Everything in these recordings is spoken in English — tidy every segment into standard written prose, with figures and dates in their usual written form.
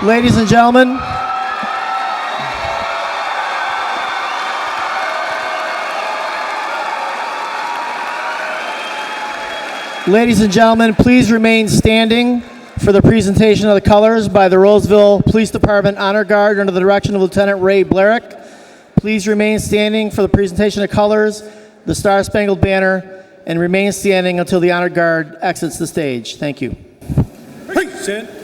Ladies and gentlemen, please remain standing for the presentation of the colors by the Roseville Police Department Honor Guard under the direction of Lieutenant Ray Blarick. Please remain standing for the presentation of colors, the Star-Spangled Banner, and remain standing until the Honor Guard exits the stage. Thank you. Hey, stand.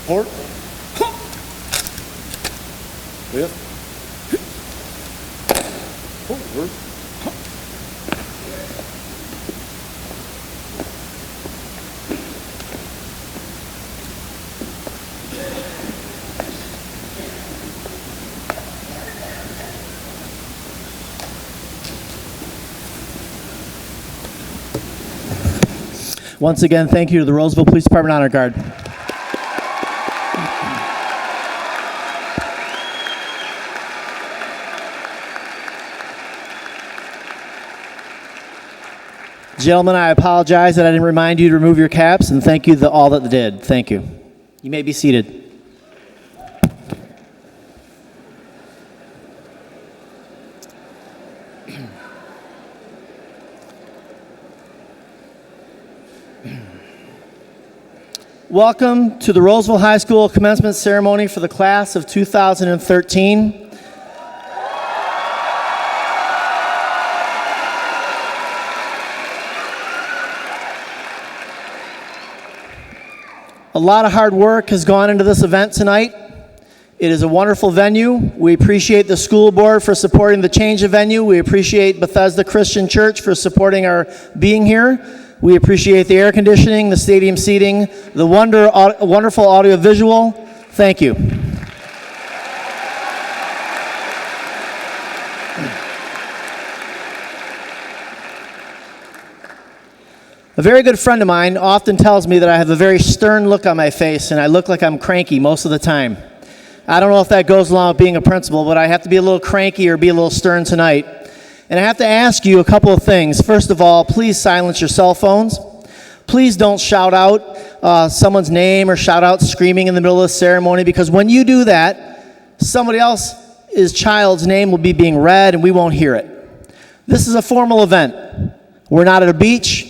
Port. Lift. Forward. Once again, thank you to the Roseville Police Department Honor Guard. Gentlemen, I apologize that I didn't remind you to remove your caps, and thank you to all that did. Thank you. You may be seated. Welcome to the Roseville High School commencement ceremony for the class of 2013. A lot of hard work has gone into this event tonight. It is a wonderful venue. We appreciate the school board for supporting the change of venue. We appreciate Bethesda Christian Church for supporting our being here. We appreciate the air conditioning, the stadium seating, the wonderful audio-visual. Thank you. A very good friend of mine often tells me that I have a very stern look on my face and I look like I'm cranky most of the time. I don't know if that goes along with being a principal, but I have to be a little cranky or be a little stern tonight. And I have to ask you a couple of things. First of all, please silence your cell phones. Please don't shout out someone's name or shout out screaming in the middle of the ceremony, because when you do that, somebody else child's name will be being read and we won't hear it. This is a formal event. We're not at a beach.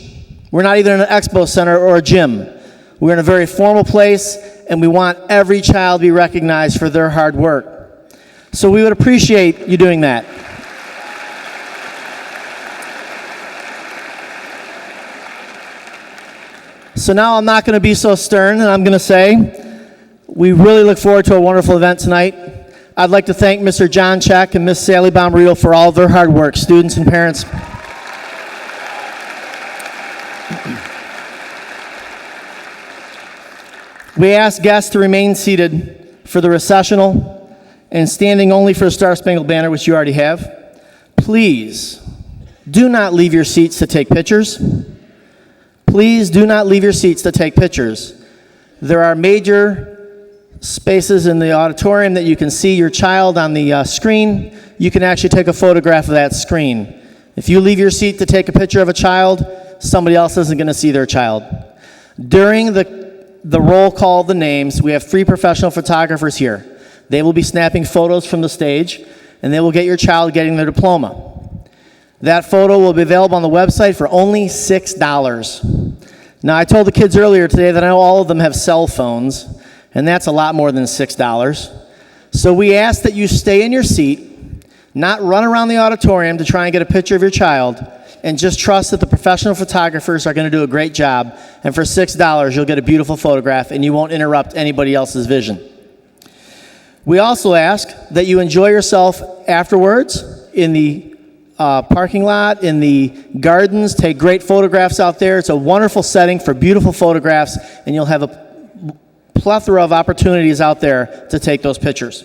We're not even in an expo center or a gym. We're in a very formal place, and we want every child to be recognized for their hard work. So we would appreciate you doing that. So now I'm not going to be so stern, and I'm going to say we really look forward to a wonderful event tonight. I'd like to thank Mr. John Check and Miss Sally Bomberito for all of their hard work, students and parents. We ask guests to remain seated for the recessional and standing only for the Star Spangled Banner, which you already have. Please do not leave your seats to take pictures. Please do not leave your seats to take pictures. There are major spaces in the auditorium that you can see your child on the screen. You can actually take a photograph of that screen. If you leave your seat to take a picture of a child, somebody else isn't going to see their child. During the roll call of the names, we have 3 professional photographers here. They will be snapping photos from the stage, and they will get your child getting their diploma. That photo will be available on the website for only $6. Now, I told the kids earlier today that I know all of them have cell phones, and that's a lot more than $6. So we ask that you stay in your seat, not run around the auditorium to try and get a picture of your child, and just trust that the professional photographers are going to do a great job. And for $6, you'll get a beautiful photograph, and you won't interrupt anybody else's vision. We also ask that you enjoy yourself afterwards in the parking lot, in the gardens. Take great photographs out there. It's a wonderful setting for beautiful photographs, and you'll have a plethora of opportunities out there to take those pictures.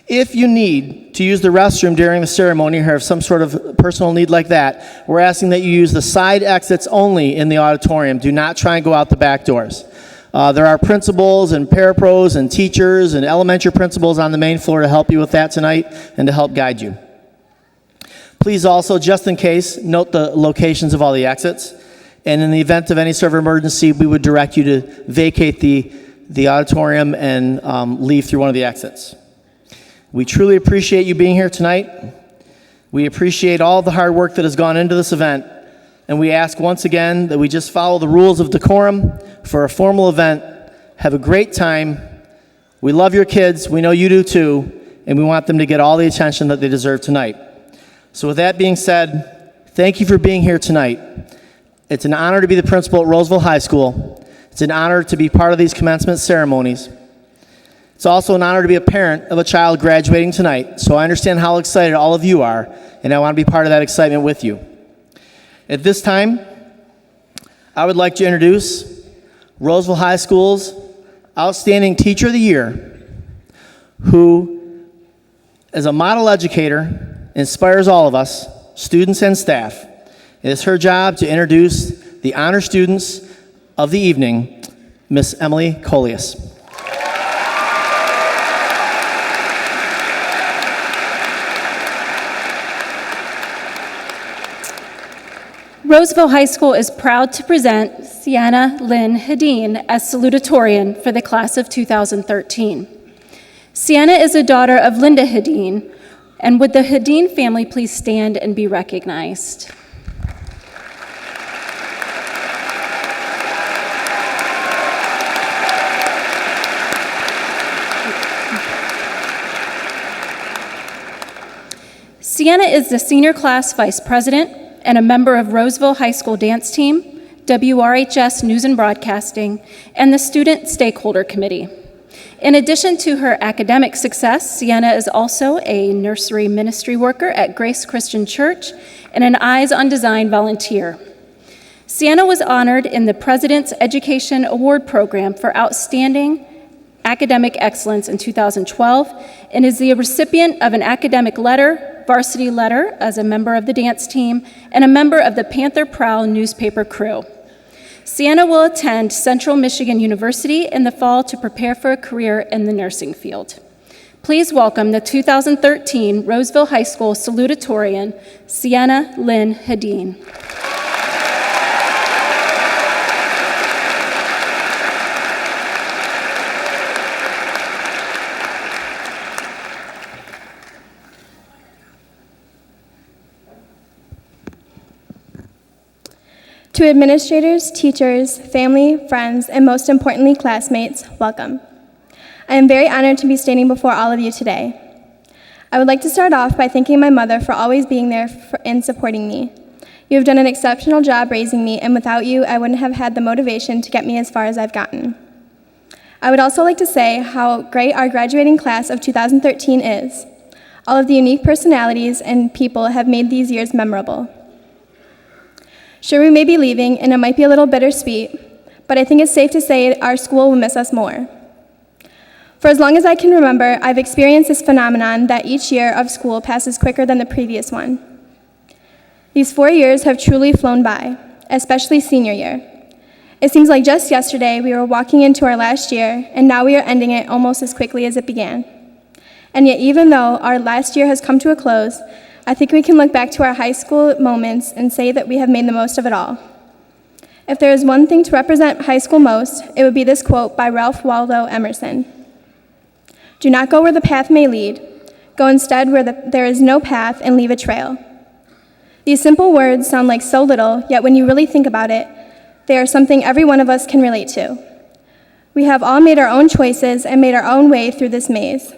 If you need to use the restroom during the ceremony or have some sort of personal need like that, we're asking that you use the side exits only in the auditorium. Do not try and go out the back doors. There are principals and parapros and teachers and elementary principals on the main floor to help you with that tonight and to help guide you. Please also, just in case, note the locations of all the exits. And in the event of any sort of emergency, we would direct you to vacate the auditorium and leave through one of the exits. We truly appreciate you being here tonight. We appreciate all the hard work that has gone into this event. And we ask once again that we just follow the rules of decorum for a formal event. Have a great time. We love your kids. We know you do too. And we want them to get all the attention that they deserve tonight. So with that being said, thank you for being here tonight. It's an honor to be the principal at Roseville High School. It's an honor to be part of these commencement ceremonies. It's also an honor to be a parent of a child graduating tonight, so I understand how excited all of you are, and I want to be part of that excitement with you. At this time, I would like to introduce Roseville High School's Outstanding Teacher of the Year, who, as a model educator, inspires all of us, students and staff. It is her job to introduce the honor students of the evening, Miss Emily Coleus. Roseville High School is proud to present Sienna Lynn Hedin as salutatorian for the class of 2013. Sienna is a daughter of Linda Hedin, and would the Hedin family please stand and be recognized? Sienna is the senior class vice president and a member of Roseville High School dance team, WRHS News and Broadcasting, and the Student Stakeholder Committee. In addition to her academic success, Sienna is also a nursery ministry worker at Grace Christian Church and an Eyes on Design volunteer. Sienna was honored in the President's Education Award Program for Outstanding Academic Excellence in 2012 and is the recipient of an academic letter, varsity letter as a member of the dance team, and a member of the Panther Prowl newspaper crew. Sienna will attend Central Michigan University in the fall to prepare for a career in the nursing field. Please welcome the 2013 Roseville High School salutatorian, Sienna Lynn Hedin. To administrators, teachers, family, friends, and most importantly, classmates, welcome. I am very honored to be standing before all of you today. I would like to start off by thanking my mother for always being there and supporting me. You have done an exceptional job raising me, and without you, I wouldn't have had the motivation to get me as far as I've gotten. I would also like to say how great our graduating class of 2013 is. All of the unique personalities and people have made these years memorable. Sure, we may be leaving, and it might be a little bittersweet, but I think it's safe to say our school will miss us more. For as long as I can remember, I've experienced this phenomenon that each year of school passes quicker than the previous one. These 4 years have truly flown by, especially senior year. It seems like just yesterday we were walking into our last year, and now we are ending it almost as quickly as it began. And yet, even though our last year has come to a close, I think we can look back to our high school moments and say that we have made the most of it all. If there is one thing to represent high school most, it would be this quote by Ralph Waldo Emerson. "Do not go where the path may lead. Go instead where there is no path and leave a trail." These simple words sound like so little, yet when you really think about it, they are something every one of us can relate to. We have all made our own choices and made our own way through this maze.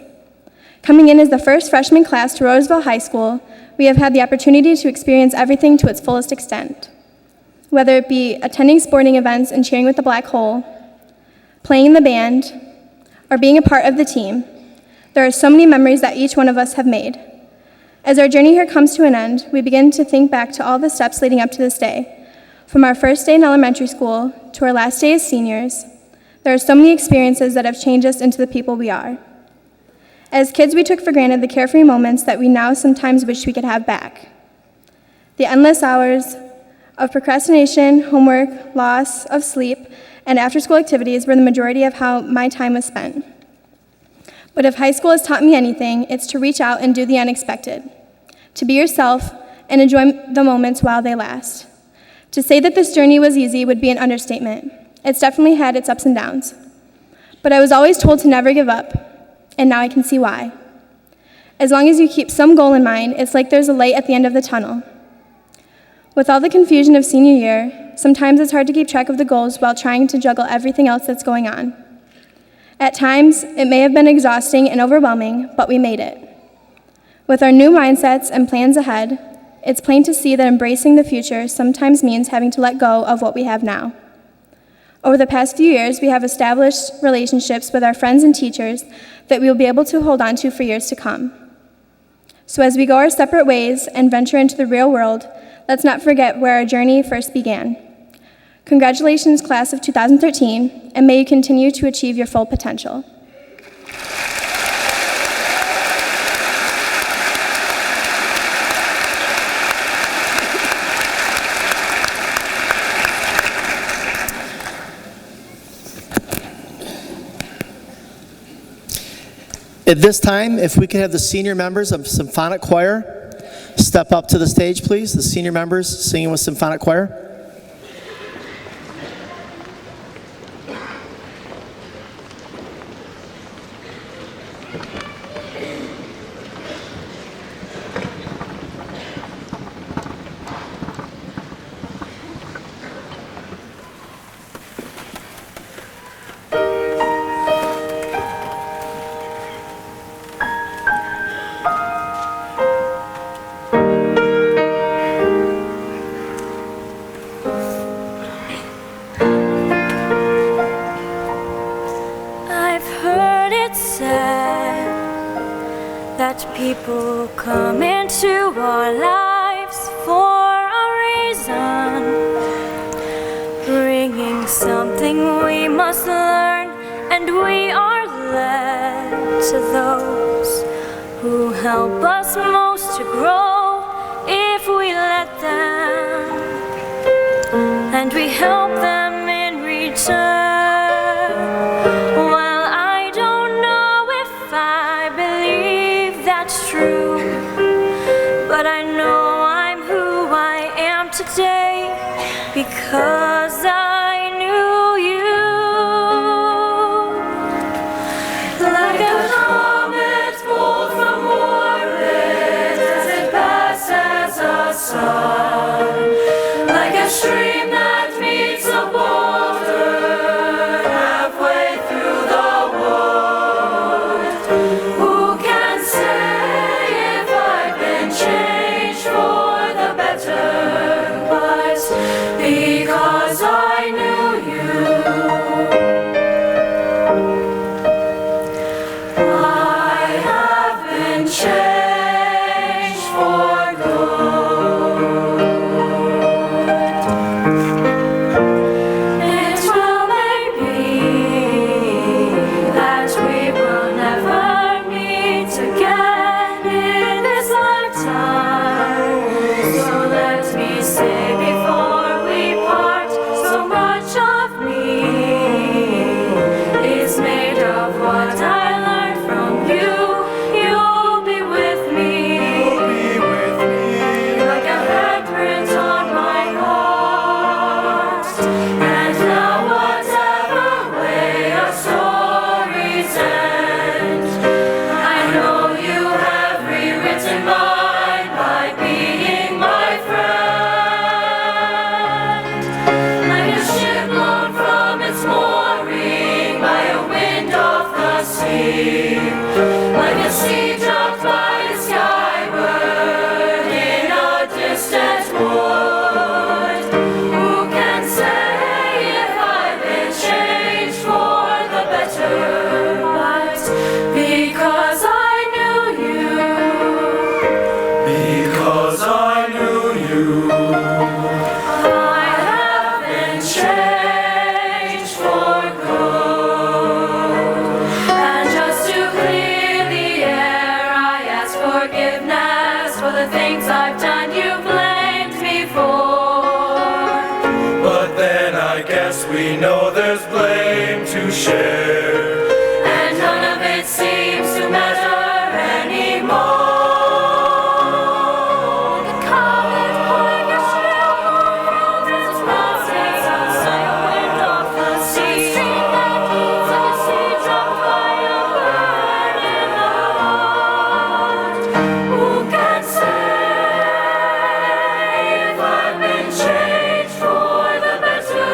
Coming in as the first freshman class to Roseville High School, we have had the opportunity to experience everything to its fullest extent. Whether it be attending sporting events and cheering with the Black Hole, playing in the band, or being a part of the team, there are so many memories that each one of us have made. As our journey here comes to an end, we begin to think back to all the steps leading up to this day. From our first day in elementary school to our last day as seniors, there are so many experiences that have changed us into the people we are. As kids, we took for granted the carefree moments that we now sometimes wish we could have back. The endless hours of procrastination, homework, loss of sleep, and after-school activities were the majority of how my time was spent. But if high school has taught me anything, it's to reach out and do the unexpected, to be yourself and enjoy the moments while they last. To say that this journey was easy would be an understatement. It's definitely had its ups and downs. But I was always told to never give up, and now I can see why. As long as you keep some goal in mind, it's like there's a light at the end of the tunnel. With all the confusion of senior year, sometimes it's hard to keep track of the goals while trying to juggle everything else that's going on. At times, it may have been exhausting and overwhelming, but we made it. With our new mindsets and plans ahead, it's plain to see that embracing the future sometimes means having to let go of what we have now. Over the past few years, we have established relationships with our friends and teachers that we will be able to hold on to for years to come. So as we go our separate ways and venture into the real world, let's not forget where our journey first began. Congratulations, class of 2013, and may you continue to achieve your full potential. At this time, if we could have the senior members of Symphonic Choir step up to the stage, please. The senior members singing with Symphonic Choir. People come into our lives for a reason, bringing something we must learn, and we are led to those who help us most to grow if we let them, and we help them in return. Well, I don't know if I believe that's true, but I know I'm who I am today because I knew you. Like a comet pulled from orbit as it passes a sun, like a stream that the things I've done you blamed me for. But then I guess we know there's blame to share, And none of it seems to matter anymore. The comet pulling a shell from its mountains outside a wind off the sea. Stream that needs a sea dropped by a bird in the heart. Who can say if I've been changed for the better?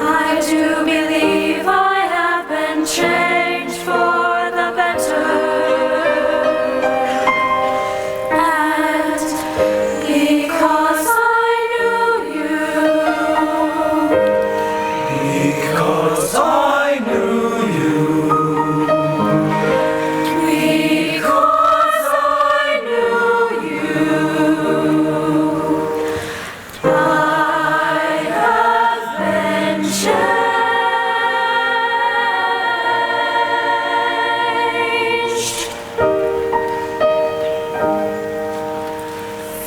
I do believe I have been changed for the better. And because I knew you, because I knew you. because I knew you, I have been changed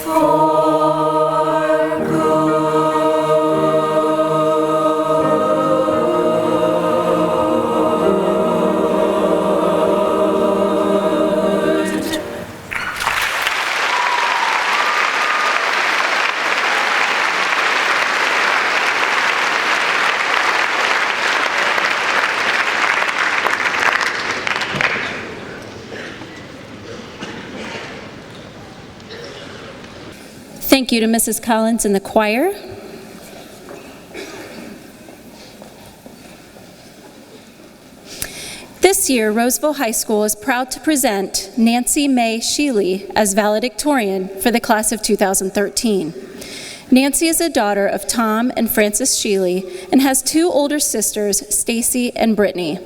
for good. Thank you to Mrs. Collins and the choir. This year, Roseville High School is proud to present Nancy Mae Sheely as valedictorian for the class of 2013. Nancy is a daughter of Tom and Frances Sheely and has two older sisters, Stacy and Brittany.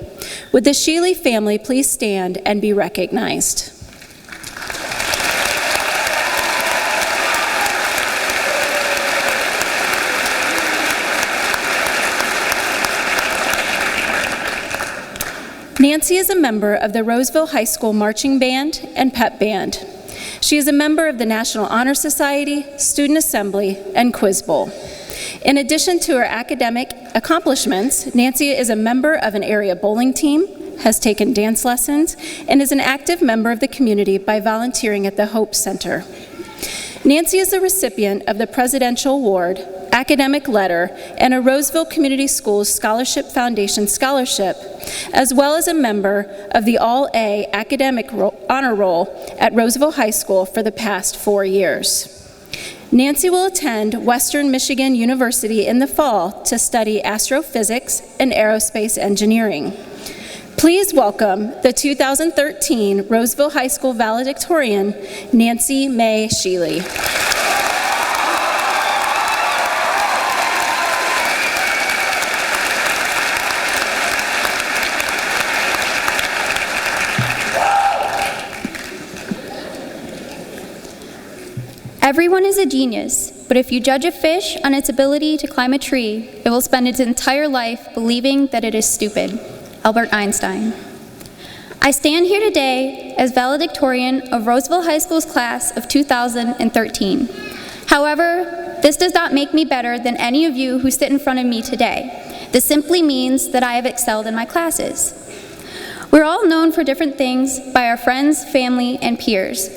Would the Sheely family please stand and be recognized? Nancy is a member of the Roseville High School Marching Band and Pep Band. She is a member of the National Honor Society, Student Assembly, and Quiz Bowl. In addition to her academic accomplishments, Nancy is a member of an area bowling team, has taken dance lessons, and is an active member of the community by volunteering at the Hope Center. Nancy is the recipient of the Presidential Award, Academic Letter, and a Roseville Community Schools Scholarship Foundation Scholarship, as well as a member of the All-A Academic Honor Roll at Roseville High School for the past 4 years. Nancy will attend Western Michigan University in the fall to study astrophysics and aerospace engineering. Please welcome the 2013 Roseville High School valedictorian, Nancy Mae Sheely. Everyone is a genius, but if you judge a fish on its ability to climb a tree, it will spend its entire life believing that it is stupid. Albert Einstein. I stand here today as valedictorian of Roseville High School's class of 2013. However, this does not make me better than any of you who sit in front of me today. This simply means that I have excelled in my classes. We're all known for different things by our friends, family, and peers.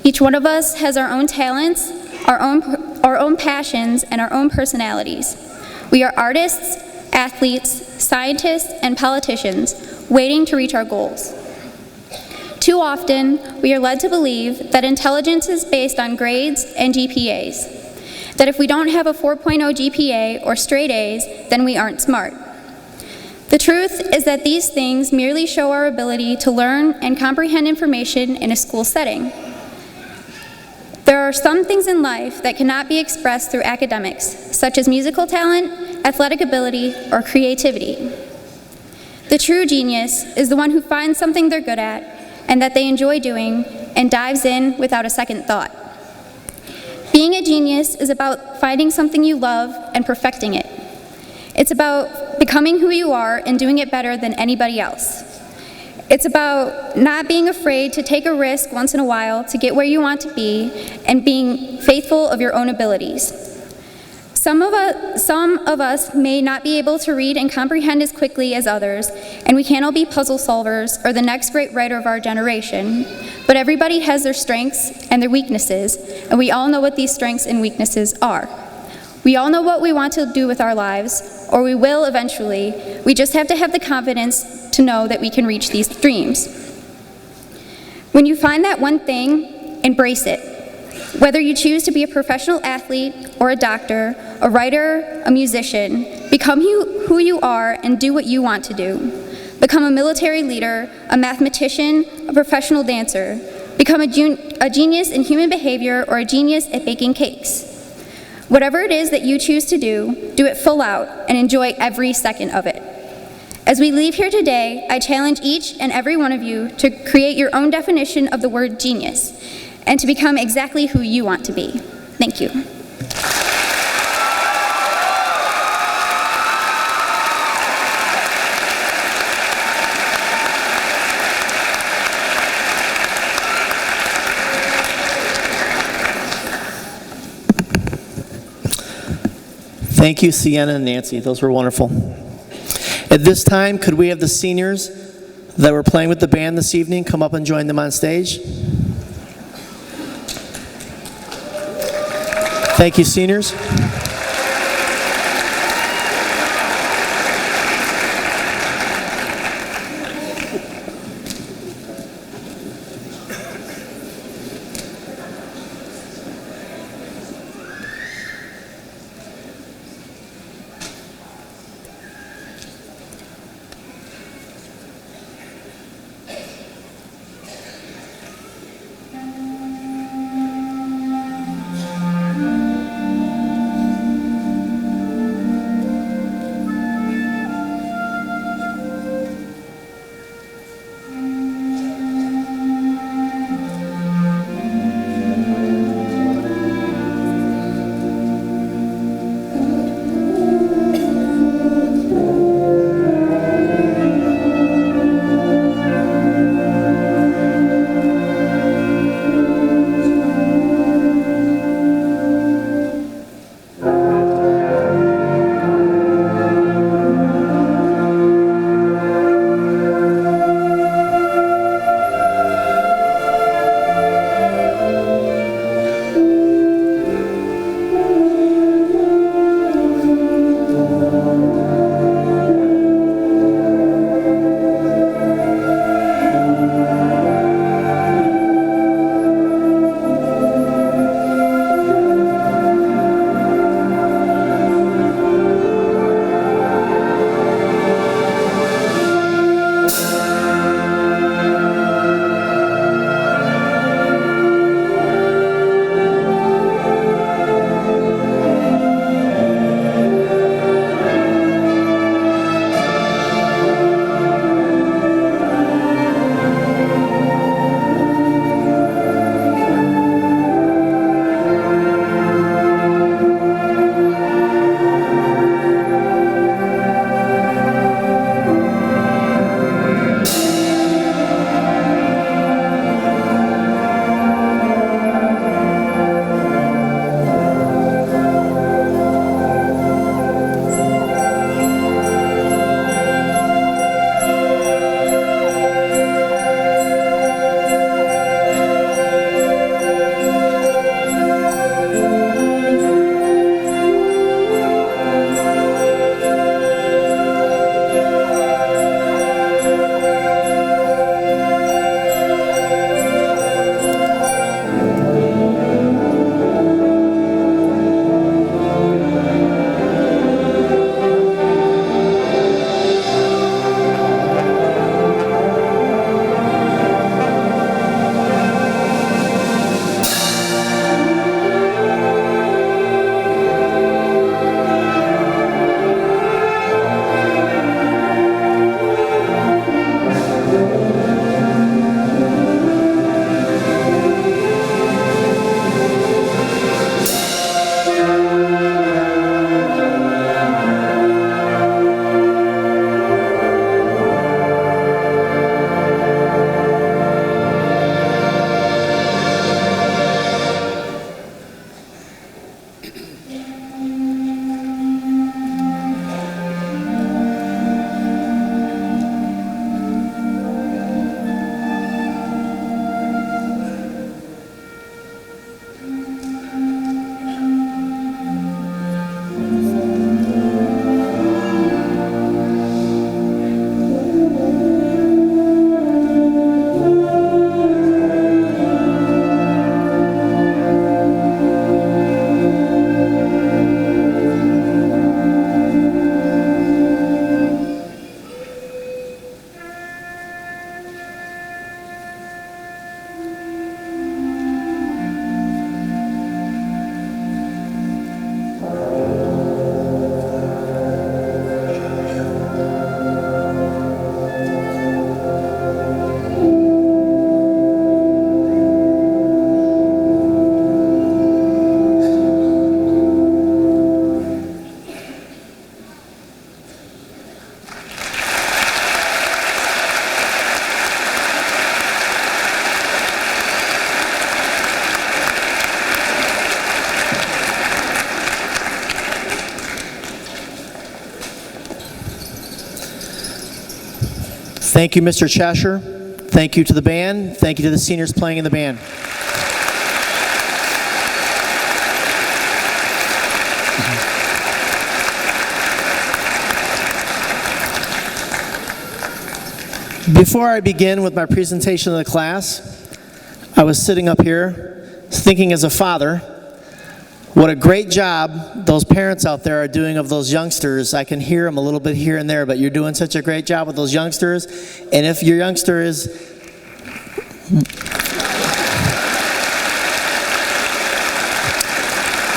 Each one of us has our own talents, our own passions, and our own personalities. We are artists, athletes, scientists, and politicians waiting to reach our goals. Too often, we are led to believe that intelligence is based on grades and GPAs, that if we don't have a 4.0 GPA or straight A's, then we aren't smart. The truth is that these things merely show our ability to learn and comprehend information in a school setting. There are some things in life that cannot be expressed through academics, such as musical talent, athletic ability, or creativity. The true genius is the one who finds something they're good at and that they enjoy doing and dives in without a second thought. Being a genius is about finding something you love and perfecting it. It's about becoming who you are and doing it better than anybody else. It's about not being afraid to take a risk once in a while to get where you want to be and being faithful of your own abilities. Some of us may not be able to read and comprehend as quickly as others, and we can't all be puzzle solvers or the next great writer of our generation, but everybody has their strengths and their weaknesses, and we all know what these strengths and weaknesses are. We all know what we want to do with our lives, or we will eventually. We just have to have the confidence to know that we can reach these dreams. When you find that one thing, embrace it. Whether you choose to be a professional athlete or a doctor, a writer, a musician, become who you are and do what you want to do. Become a military leader, a mathematician, a professional dancer. Become a genius in human behavior or a genius at baking cakes. Whatever it is that you choose to do, do it full out and enjoy every second of it. As we leave here today, I challenge each and every one of you to create your own definition of the word genius and to become exactly who you want to be. Thank you. Thank you, Sienna and Nancy. Those were wonderful. At this time, could we have the seniors that were playing with the band this evening come up and join them on stage? Thank you, seniors. Thank you, Mr. Cheshire. Thank you to the band. Thank you to the seniors playing in the band. Before I begin with my presentation of the class, I was sitting up here thinking as a father, what a great job those parents out there are doing of those youngsters. I can hear them a little bit here and there, but you're doing such a great job with those youngsters. And if your youngster is...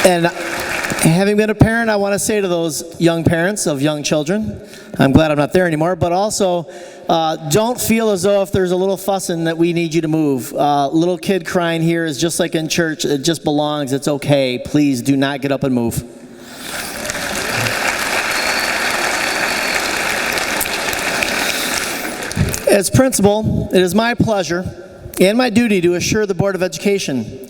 And having been a parent, I want to say to those young parents of young children, I'm glad I'm not there anymore, but also don't feel as though if there's a little fussing that we need you to move. Little kid crying here is just like in church. It just belongs. It's okay. Please do not get up and move. As principal, it is my pleasure and my duty to assure the Board of Education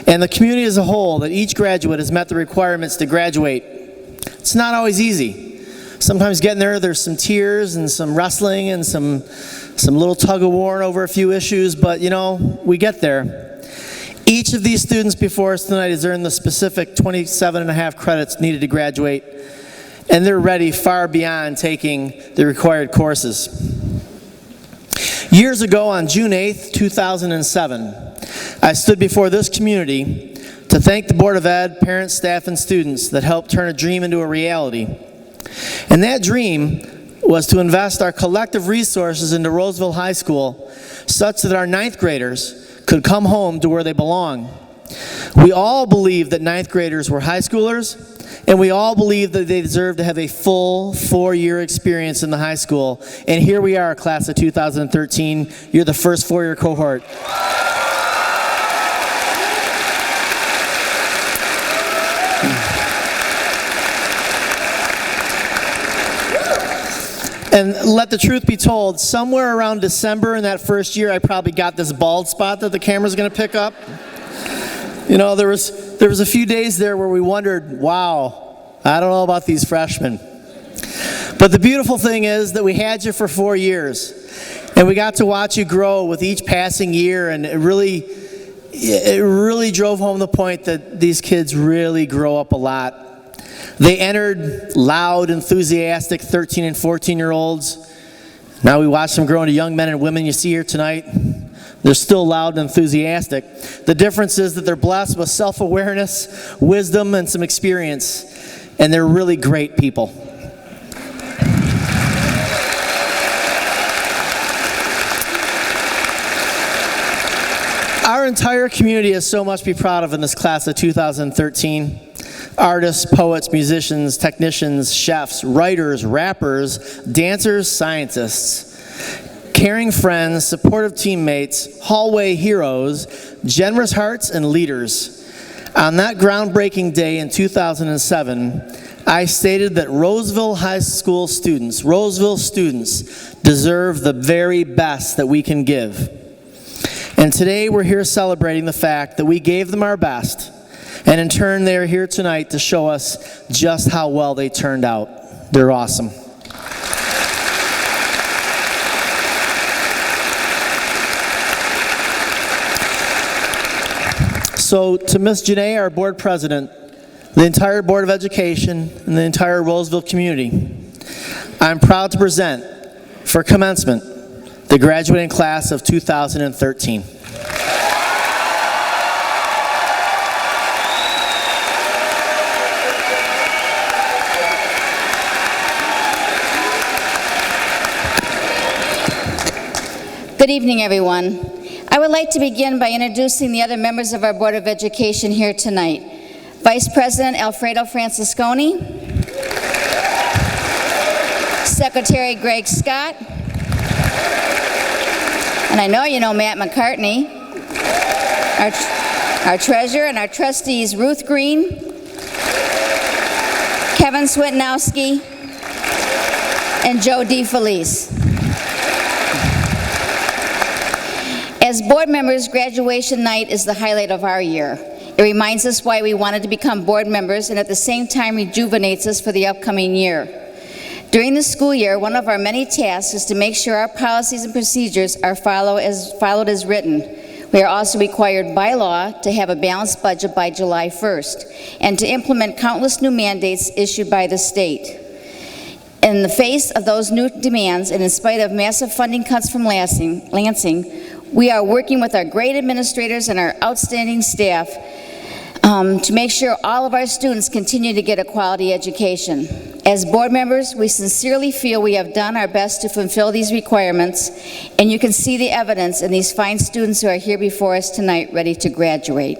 and the community as a whole that each graduate has met the requirements to graduate. It's not always easy. Sometimes getting there, there's some tears and some wrestling and some little tug of war over a few issues, but you know, we get there. Each of these students before us tonight has earned the specific 27.5 credits needed to graduate, and they're ready far beyond taking the required courses. Years ago, on June 8th, 2007, I stood before this community to thank the Board of Ed, parents, staff, and students that helped turn a dream into a reality. And that dream was to invest our collective resources into Roseville High School such that our 9th graders could come home to where they belong. We all believed that 9th graders were high schoolers, and we all believed that they deserved to have a full 4-year experience in the high school. And here we are, class of 2013. You're the first 4-year cohort. And let the truth be told, somewhere around December in that first year, I probably got this bald spot that the camera's going to pick up. You know, there was a few days there where we wondered, wow, I don't know about these freshmen. But the beautiful thing is that we had you for 4 years, and we got to watch you grow with each passing year, and it really drove home the point that these kids really grow up a lot. They entered loud, enthusiastic 13 and 14-year-olds. Now we watch them grow into young men and women you see here tonight. They're still loud and enthusiastic. The difference is that they're blessed with self-awareness, wisdom, and some experience. And they're really great people. Our entire community has so much to be proud of in this class of 2013. Artists, poets, musicians, technicians, chefs, writers, rappers, dancers, scientists, caring friends, supportive teammates, hallway heroes, generous hearts, and leaders. On that groundbreaking day in 2007, I stated that Roseville High School students, Roseville students, deserve the very best that we can give. And today we're here celebrating the fact that we gave them our best. And in turn, they're here tonight to show us just how well they turned out. They're awesome. So to Ms. Janae, our board president, the entire Board of Education, and the entire Roseville community, I'm proud to present for commencement the graduating class of 2013. Good evening, everyone. I would like to begin by introducing the other members of our Board of Education here tonight. Vice President Alfredo Francisconi, Secretary Greg Scott, and I know you know Matt McCartney, our treasurer and our trustees Ruth Green, Kevin Switnowski, and Joe DeFelice. As board members, graduation night is the highlight of our year. It reminds us why we wanted to become board members and at the same time rejuvenates us for the upcoming year. During the school year, one of our many tasks is to make sure our policies and procedures are followed as written. We are also required by law to have a balanced budget by July 1st and to implement countless new mandates issued by the state. In the face of those new demands, and in spite of massive funding cuts from Lansing, we are working with our great administrators and our outstanding staff to make sure all of our students continue to get a quality education. As board members, we sincerely feel we have done our best to fulfill these requirements, and you can see the evidence in these fine students who are here before us tonight ready to graduate.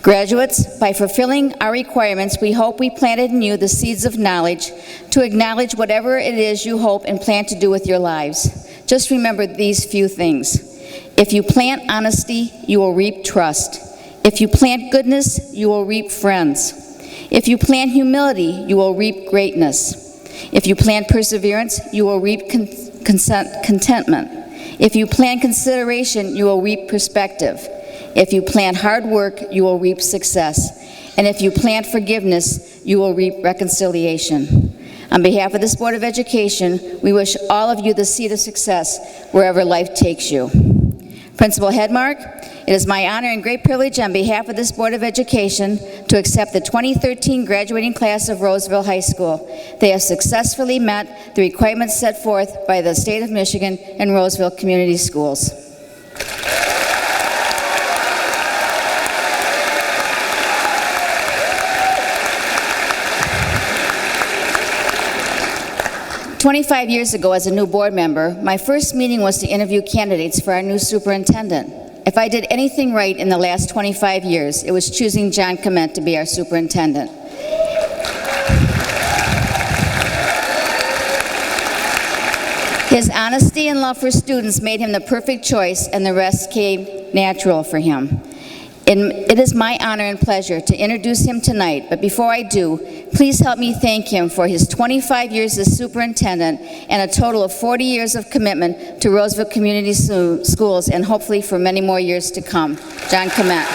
Graduates, by fulfilling our requirements, we hope we planted in you the seeds of knowledge to acknowledge whatever it is you hope and plan to do with your lives. Just remember these few things. If you plant honesty, you will reap trust. If you plant goodness, you will reap friends. If you plant humility, you will reap greatness. If you plant perseverance, you will reap contentment. If you plant consideration, you will reap perspective. If you plant hard work, you will reap success. And if you plant forgiveness, you will reap reconciliation. On behalf of this Board of Education, we wish all of you the seed of success wherever life takes you. Principal Hedmark, it is my honor and great privilege on behalf of this Board of Education to accept the 2013 graduating class of Roseville High School. They have successfully met the requirements set forth by the state of Michigan and Roseville Community Schools. "25 years ago, as a new board member, my first meeting was to interview candidates for our new superintendent. If I did anything right in the last 25 years, it was choosing John Comment to be our superintendent. His honesty and love for students made him the perfect choice, and the rest came natural for him. It is my honor and pleasure to introduce him tonight, but before I do, please help me thank him for his 25 years as superintendent and a total of 40 years of commitment to Roseville Community Schools, and hopefully for many more years to come. John Comment.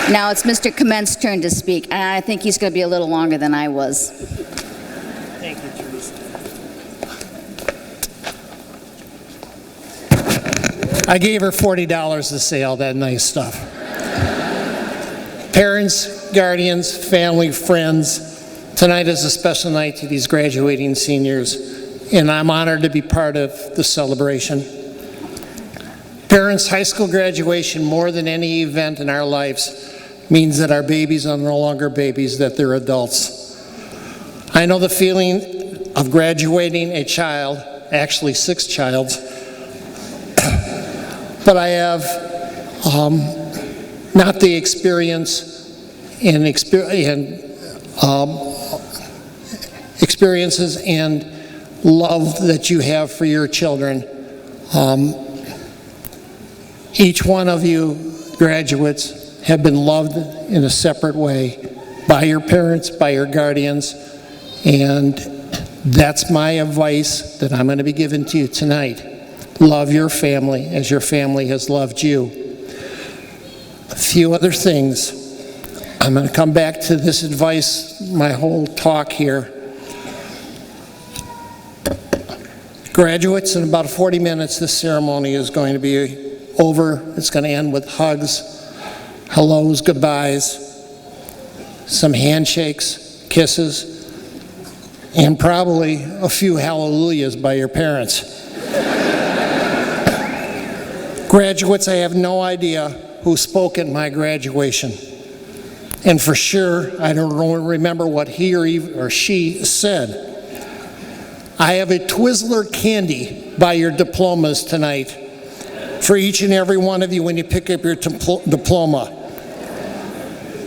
Now it's Mr. Comment's turn to speak, and I think he's going to be a little longer than I was. Thank you, Teresa. I gave her $40 to say all that nice stuff. Parents, guardians, family, friends, tonight is a special night to these graduating seniors, and I'm honored to be part of the celebration. Parents, high school graduation, more than any event in our lives, means that our babies are no longer babies, that they're adults. I know the feeling of graduating a child, actually 6 childs, but I have not the experience and experiences and love that you have for your children. Each one of you graduates have been loved in a separate way by your parents, by your guardians, and that's my advice that I'm going to be giving to you tonight. Love your family as your family has loved you. A few other things. I'm going to come back to this advice my whole talk here. Graduates, in about 40 minutes, this ceremony is going to be over. It's going to end with hugs, hellos, goodbyes, some handshakes, kisses, and probably a few hallelujahs by your parents. Graduates, I have no idea who spoke at my graduation. And for sure, I don't remember what he or she said. I have a Twizzler candy by your diplomas tonight for each and every one of you when you pick up your diploma.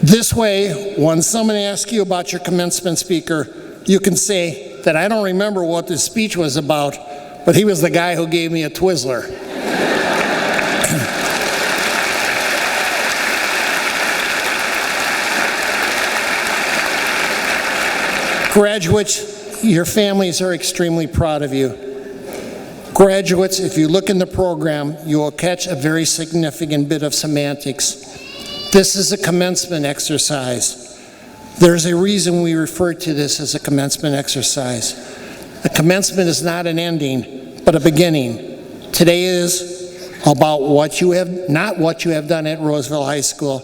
This way, when someone asks you about your commencement speaker, you can say that I don't remember what this speech was about, but he was the guy who gave me a Twizzler. Graduates, your families are extremely proud of you. Graduates, if you look in the program, you will catch a very significant bit of semantics. This is a commencement exercise. There's a reason we refer to this as a commencement exercise. A commencement is not an ending, but a beginning. Today is about what you have, not what you have done at Roseville High School,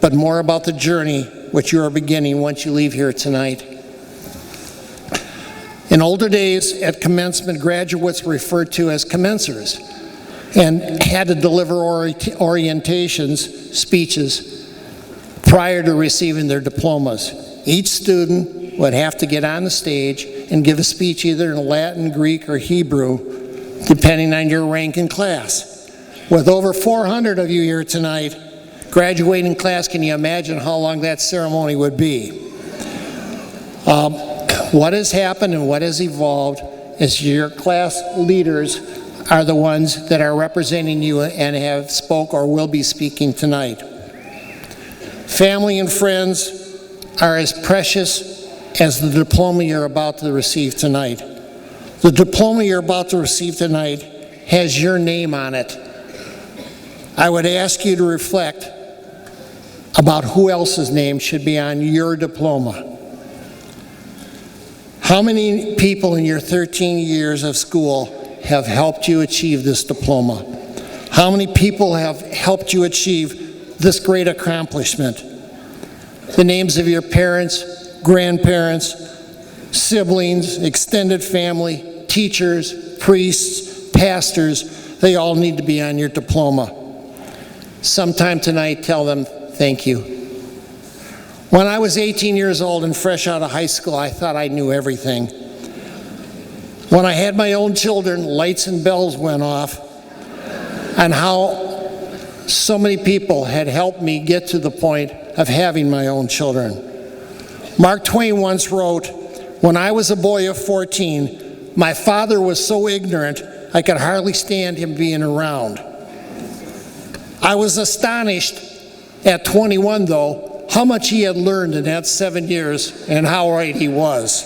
but more about the journey which you are beginning once you leave here tonight. In older days, at commencement, graduates were referred to as commencers and had to deliver orientations, speeches, prior to receiving their diplomas. Each student would have to get on the stage and give a speech either in Latin, Greek, or Hebrew, depending on your rank in class. With over 400 of you here tonight, graduating class, can you imagine how long that ceremony would be? What has happened and what has evolved is your class leaders are the ones that are representing you and have spoke or will be speaking tonight. Family and friends are as precious as the diploma you're about to receive tonight. The diploma you're about to receive tonight has your name on it. I would ask you to reflect about who else's name should be on your diploma. How many people in your 13 years of school have helped you achieve this diploma? How many people have helped you achieve this great accomplishment? The names of your parents, grandparents, siblings, extended family, teachers, priests, pastors, they all need to be on your diploma. Sometime tonight, tell them thank you. When I was 18 years old and fresh out of high school, I thought I knew everything. When I had my own children, lights and bells went off on how so many people had helped me get to the point of having my own children. Mark Twain once wrote, "When I was a boy of 14, my father was so ignorant I could hardly stand him being around." I was astonished at 21, though, how much he had learned in that 7 years and how right he was.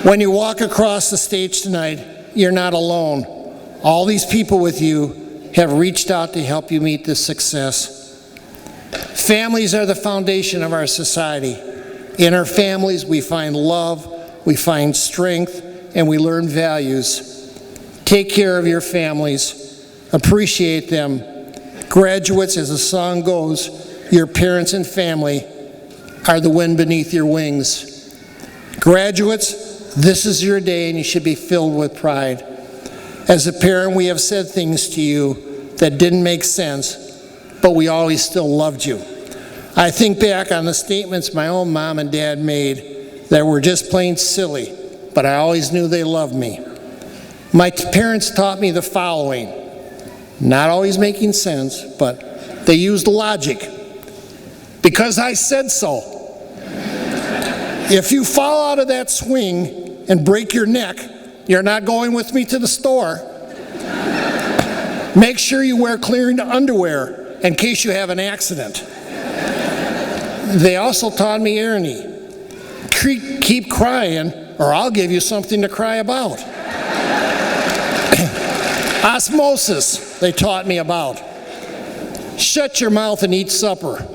When you walk across the stage tonight, you're not alone. All these people with you have reached out to help you meet this success. Families are the foundation of our society. In our families, we find love, we find strength, and we learn values. Take care of your families. Appreciate them. Graduates, as the song goes, your parents and family are the wind beneath your wings. Graduates, this is your day and you should be filled with pride. As a parent, we have said things to you that didn't make sense, but we always still loved you. I think back on the statements my own mom and dad made that were just plain silly, but I always knew they loved me. My parents taught me the following, not always making sense, but they used logic. Because I said so. If you fall out of that swing and break your neck, you're not going with me to the store. Make sure you wear clearing underwear in case you have an accident. They also taught me irony. Keep crying or I'll give you something to cry about. Osmosis, they taught me about. Shut your mouth and eat supper.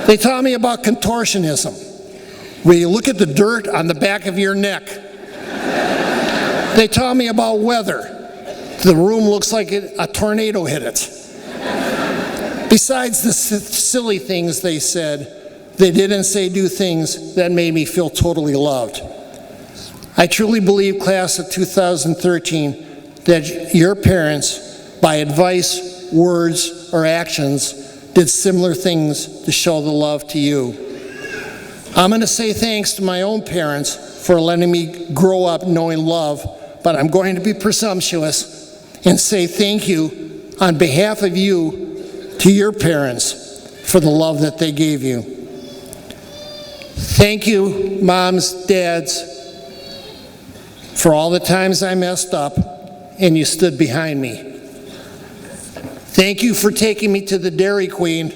They taught me about contortionism, where you look at the dirt on the back of your neck. They taught me about weather. The room looks like a tornado hit it. Besides the silly things they said, they didn't say do things that made me feel totally loved. I truly believe, class of 2013, that your parents, by advice, words, or actions, did similar things to show the love to you. I'm going to say thanks to my own parents for letting me grow up knowing love, but I'm going to be presumptuous and say thank you on behalf of you to your parents for the love that they gave you. Thank you, moms, dads, for all the times I messed up and you stood behind me. Thank you for taking me to the Dairy Queen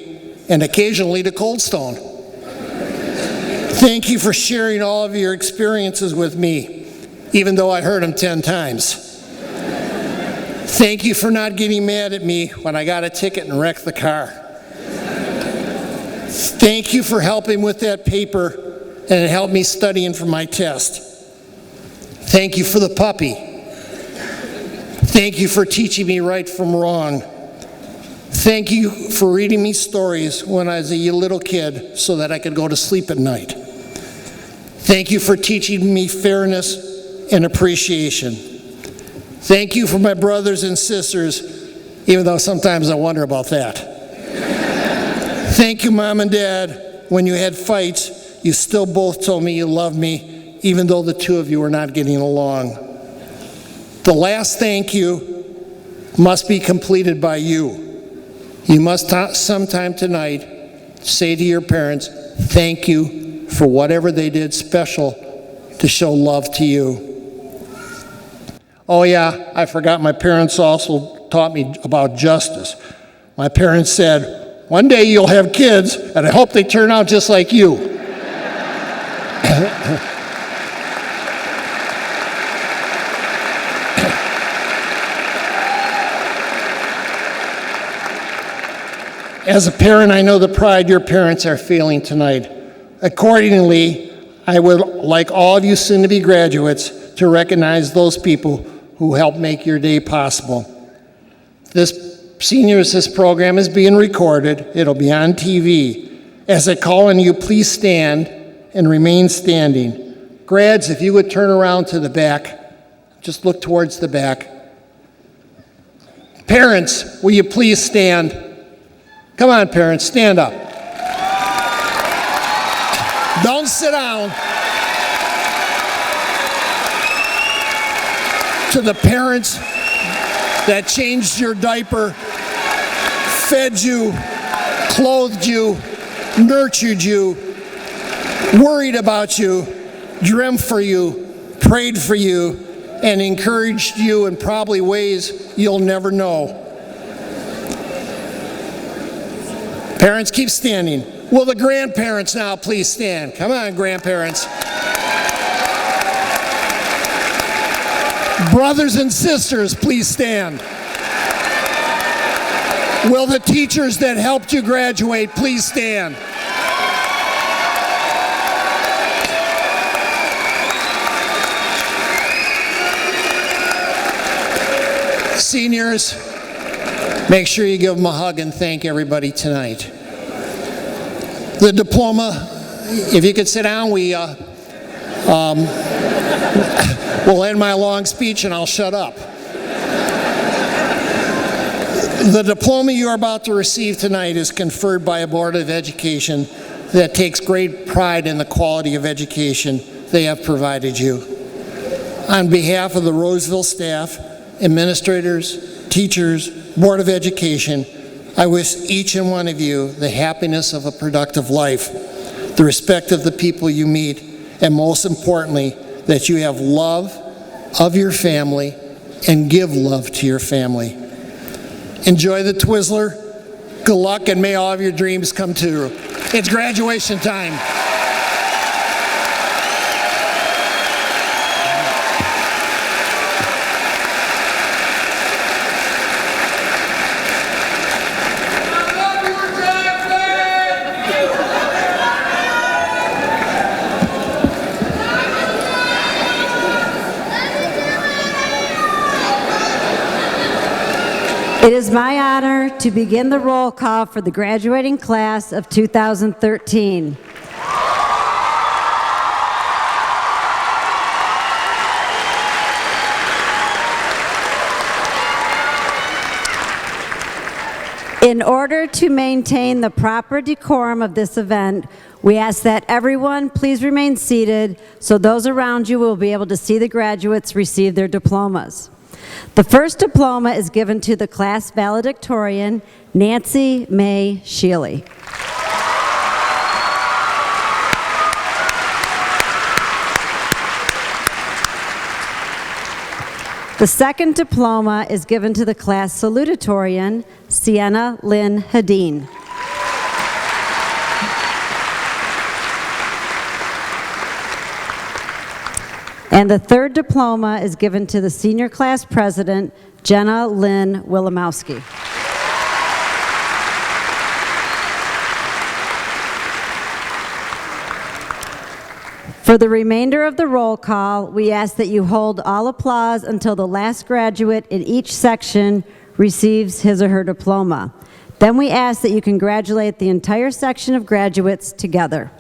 and occasionally to Cold Stone. Thank you for sharing all of your experiences with me, even though I heard them 10 times. Thank you for not getting mad at me when I got a ticket and wrecked the car. Thank you for helping with that paper, and it helped me studying for my test. Thank you for the puppy. Thank you for teaching me right from wrong. Thank you for reading me stories when I was a little kid so that I could go to sleep at night. Thank you for teaching me fairness and appreciation. Thank you for my brothers and sisters, even though sometimes I wonder about that. Thank you, Mom and Dad. When you had fights, you still both told me you loved me, even though the two of you were not getting along. The last thank you must be completed by you. You must sometime tonight say to your parents, thank you for whatever they did special to show love to you. Oh yeah, I forgot my parents also taught me about justice. My parents said, one day you'll have kids, and I hope they turn out just like you. As a parent, I know the pride your parents are feeling tonight. Accordingly, I would like all of you soon-to-be graduates to recognize those people who helped make your day possible. This Senior Assist program is being recorded. It'll be on TV. As I call on you, please stand and remain standing. Grads, if you would turn around to the back, just look towards the back. Parents, will you please stand? Come on, parents, stand up. Don't sit down. To the parents that changed your diaper, fed you, clothed you, nurtured you, worried about you, dreamt for you, prayed for you, and encouraged you in probably ways you'll never know. Parents, keep standing. Will the grandparents now please stand? Come on, grandparents. Brothers and sisters, please stand. Will the teachers that helped you graduate please stand? Seniors, make sure you give them a hug and thank everybody tonight. The diploma, if you could sit down, we'll end my long speech and I'll shut up. The diploma you are about to receive tonight is conferred by a Board of Education that takes great pride in the quality of education they have provided you. On behalf of the Roseville staff, administrators, teachers, Board of Education, I wish each and one of you the happiness of a productive life, the respect of the people you meet, and most importantly, that you have love of your family and give love to your family. Enjoy the Twizzler. Good luck, and may all of your dreams come true. It's graduation time. It is my honor to begin the roll call for the graduating class of 2013. In order to maintain the proper decorum of this event, we ask that everyone please remain seated so those around you will be able to see the graduates receive their diplomas. The first diploma is given to the class valedictorian, Nancy Mae Shealy. The second diploma is given to the class salutatorian, Sienna Lynn Hadeen. And the third diploma is given to the senior class president, Jenna Lynn Wilimowski. For the remainder of the roll call, we ask that you hold all applause until the last graduate in each section receives his or her diploma. Then we ask that you congratulate the entire section of graduates together.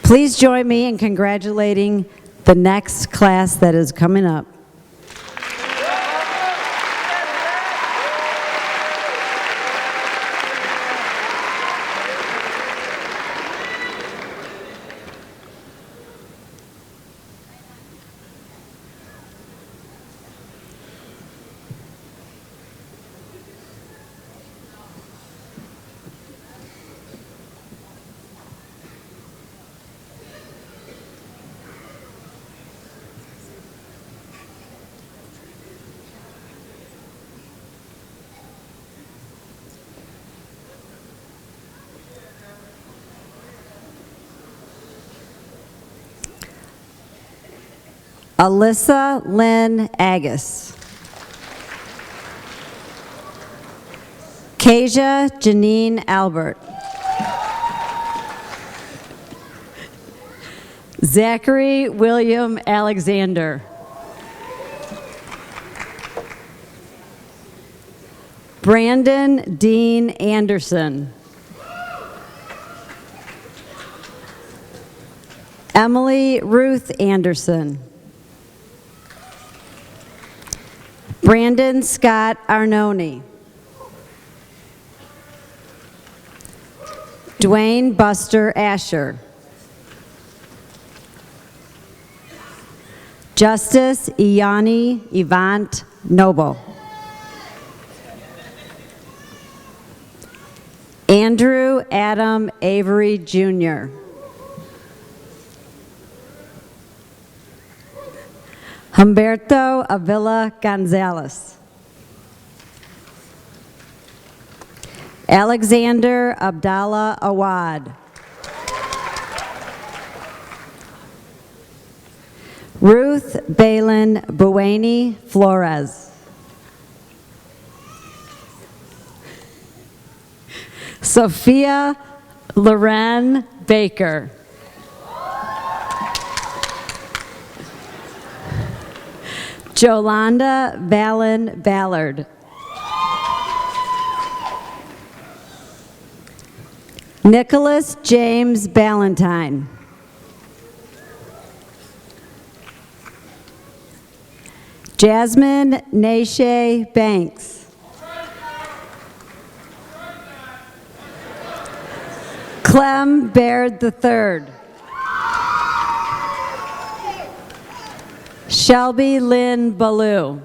Please join me in congratulating the next class that is coming up. Alyssa Lynn Agus. Kasia Janine Albert. Zachary William Alexander. Brandon Dean Anderson. Emily Ruth Anderson. Brandon Scott Arnone. Dwayne Buster Asher. Justice Iyani Yvonne Noble. Andrew Adam Avery Jr. Humberto Avila Gonzalez. Alexander Abdallah Awad. Ruth Balin Bueni Flores. Sophia Loren Baker. Jolanda Valen Ballard. Nicholas James Ballantyne. Jasmine Nashe Banks. Clem Baird III. Shelby Lynn Ballou.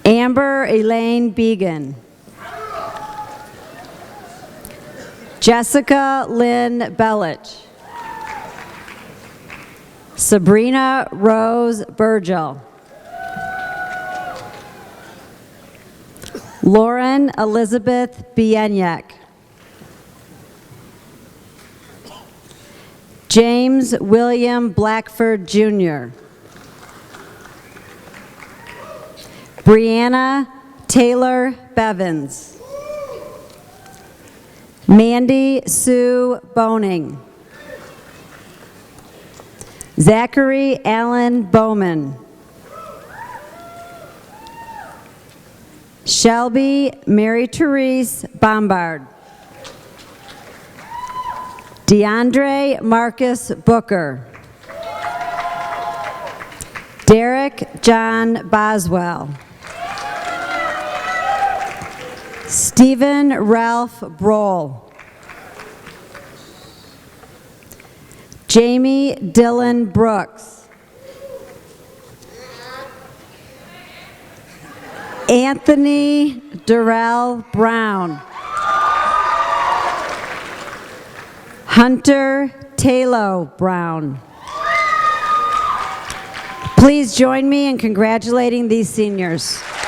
Amber Elaine Began. Jessica Lynn Bellich. Sabrina Rose Burgel. Lauren Elizabeth Bieniak. James William Blackford Jr. Brianna Taylor Bevins. Mandy Sue Boning. Zachary Allen Bowman. Shelby Mary Therese Bombard. DeAndre Marcus Booker. Derek John Boswell. Stephen Ralph Broll. Jamie Dylan Brooks. Anthony Durrell Brown. Hunter Taylor Brown. Please join me in congratulating these seniors. Thank you.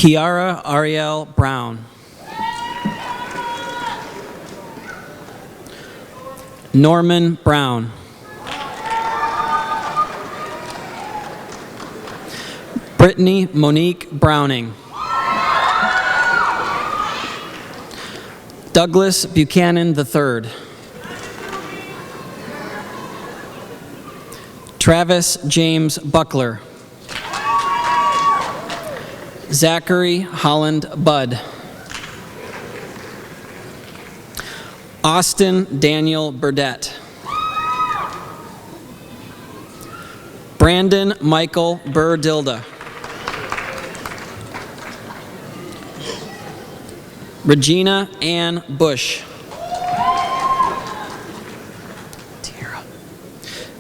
Kiara Ariel Brown. Norman Brown. Brittany Monique Browning. Douglas Buchanan III. Travis James Buckler. Zachary Holland Budd. Austin Daniel Burdett. Brandon Michael Burdilda. Regina Ann Bush.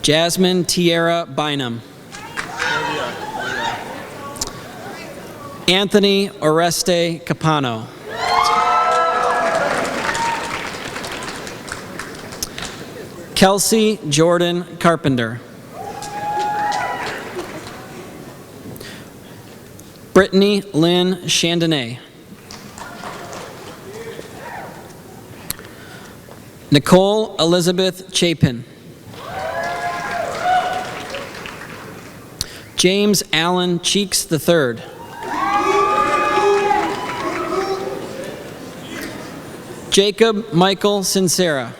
Jasmine Tierra Bynum. Anthony Oreste Capano. Kelsey Jordan Carpenter. Brittany Lynn Chandonnet. Nicole Elizabeth Chapin. James Allen Cheeks III. Jacob Michael Sincera.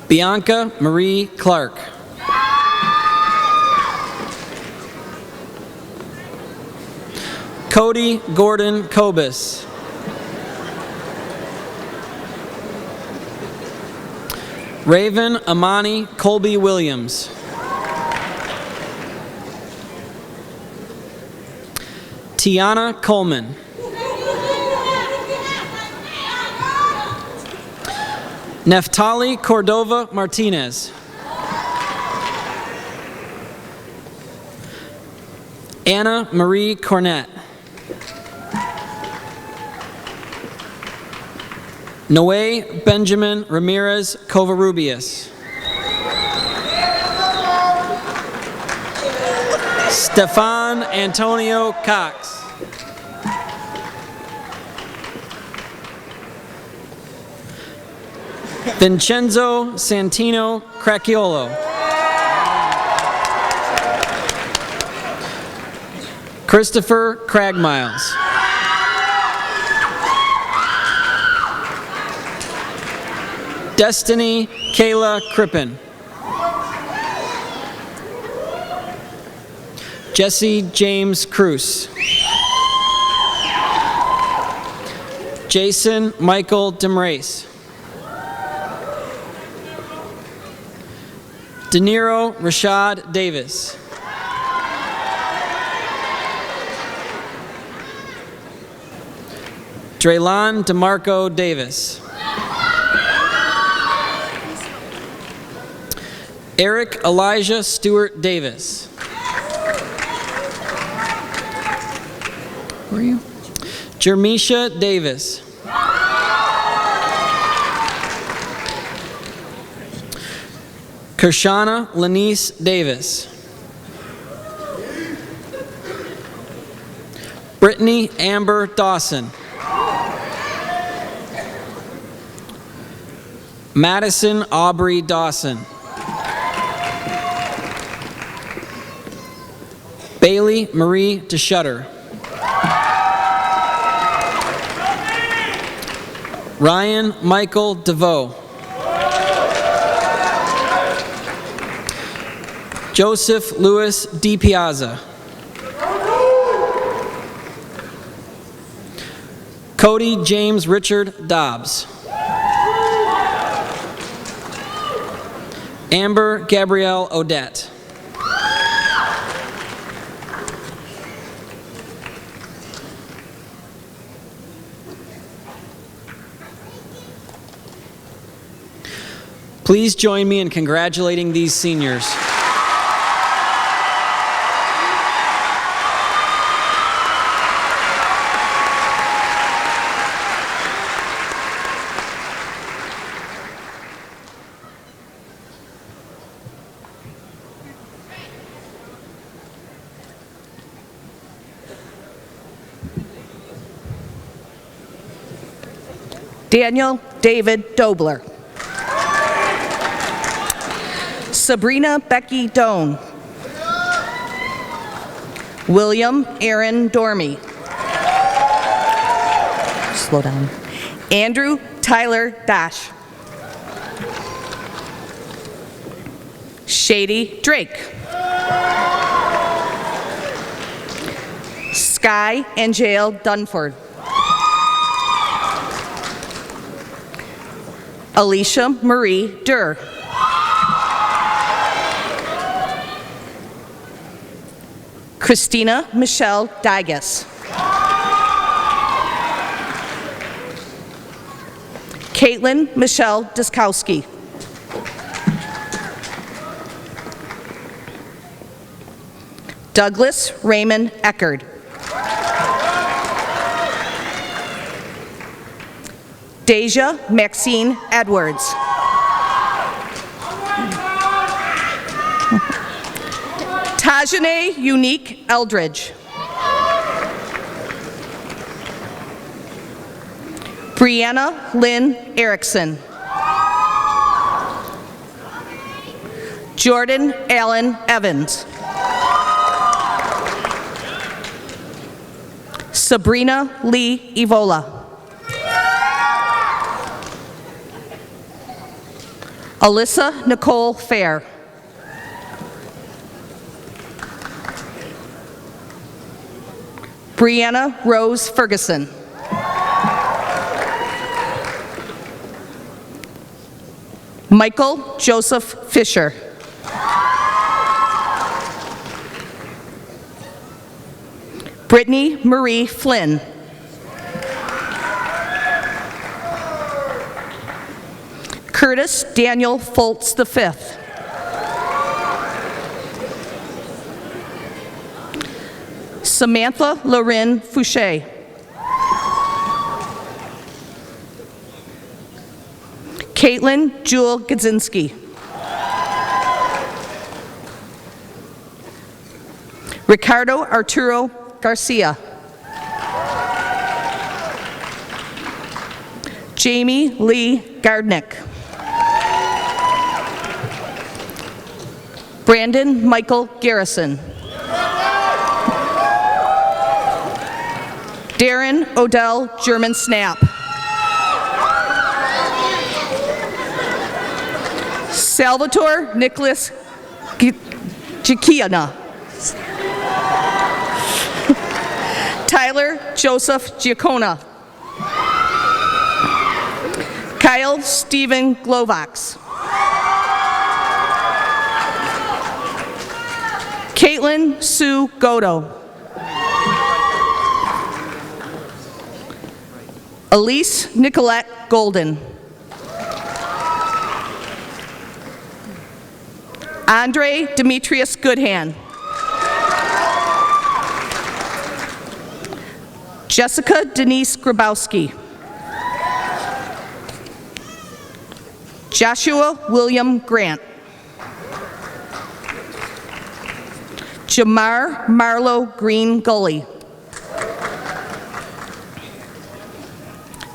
Bianca Marie Clark. Cody Gordon Kobus. Raven Amani Colby Williams. Tiana Coleman. Neftali Cordova Martinez. Anna Marie Cornett. Noe Benjamin Ramirez Covarrubias. Stefan Antonio Cox. Vincenzo Santino Cracchiolo. Christopher Cragmiles. Destiny Kayla Crippen. Jesse James Cruz. Jason Michael Demrace. De Niro Rashad Davis. Draylon DeMarco Davis. Eric Elijah Stewart Davis. Where are you? Jermisha Davis. Kershana Lanice Davis. Brittany Amber Dawson. Madison Aubrey Dawson. Bailey Marie DeShutter. Ryan Michael DeVoe. Joseph Louis DiPiazza. Cody James Richard Dobbs. Amber Gabrielle Odette. Please join me in congratulating these seniors. Daniel David Dobler. Sabrina Becky Doan. William Aaron Dormy. Slow down. Andrew Tyler Dash. Shady Drake. Sky Angel Dunford. Alicia Marie Durr. Christina Michelle Digas. Caitlin Michelle Diskowski. Douglas Raymond Eckerd. Deja Maxine Edwards. Tajane Unique Eldridge. Brianna Lynn Erickson. Jordan Allen Evans. Sabrina Lee Evola. Alyssa Nicole Fair. Brianna Rose Ferguson. Michael Joseph Fisher. Brittany Marie Flynn. Curtis Daniel Foltz V. Samantha Lorin Fouché. Caitlin Jewel Gadzinski. Ricardo Arturo Garcia. Jamie Lee Gardnick. Brandon Michael Garrison. Darren Odell German Snap. Salvatore Nicholas Giacchiana. Tyler Joseph Giacona. Kyle Stephen Glovax. Caitlin Sue Godo. Elise Nicolette Golden. Andre Demetrius Goodhand. Jessica Denise Grabowski. Joshua William Grant. Jamar Marlowe Green Gully.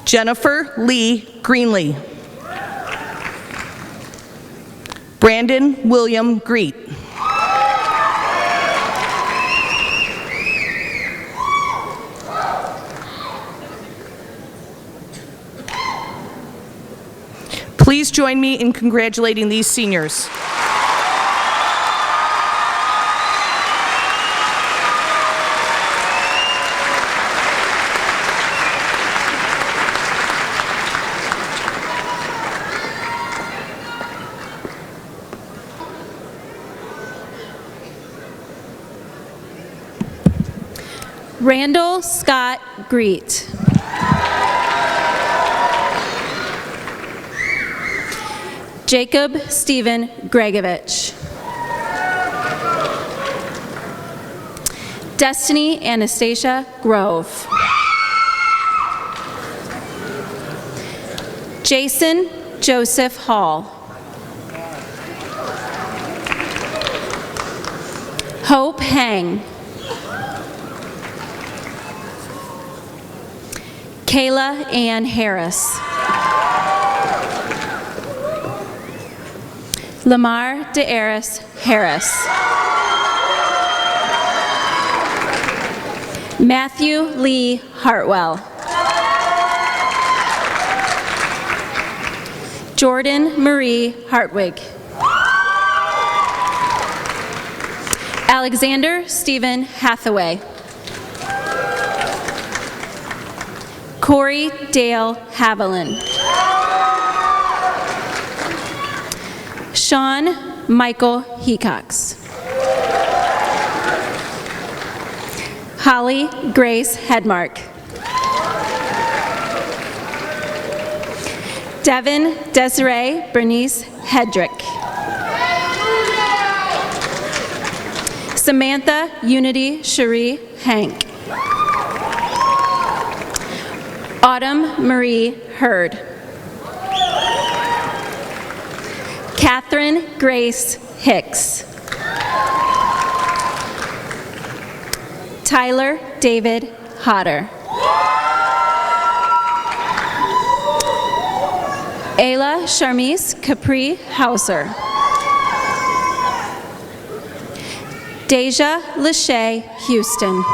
Jennifer Lee Greenlee. Brandon William Greet. Please join me in congratulating these seniors. Randall Scott Greet. Jacob Stephen Gregovich. Destiny Anastasia Grove. Jason Joseph Hall. Hope Hang. Kayla Ann Harris. Lamar DeAris Harris. Matthew Lee Hartwell. Jordan Marie Hartwig. Alexander Stephen Hathaway. Corey Dale Haviland. Sean Michael Hecox. Holly Grace Hedmark. Devin Desiree Bernice Hedrick. Samantha Unity Cherie Hank. Autumn Marie Hurd. Catherine Grace Hicks. Tyler David Hodder. Ayla Sharmise Capri Hauser. Deja Lachey Houston.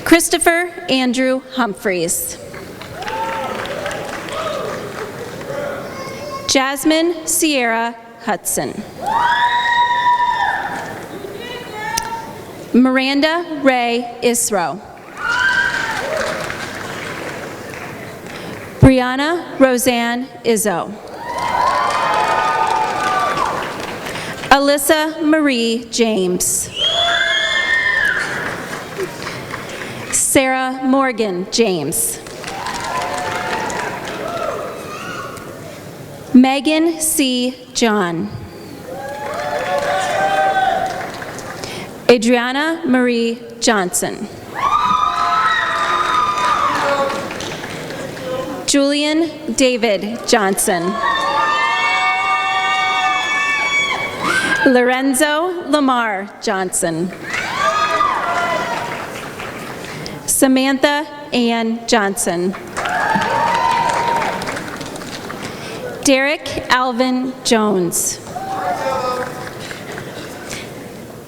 Christopher Andrew Humphreys. Jasmine Sierra Hudson. Miranda Ray Isro. Brianna Roseanne Izzo. Alyssa Marie James. Sarah Morgan James. Megan C. John. Adriana Marie Johnson. Julian David Johnson. Lorenzo Lamar Johnson. Samantha Ann Johnson. Derek Alvin Jones.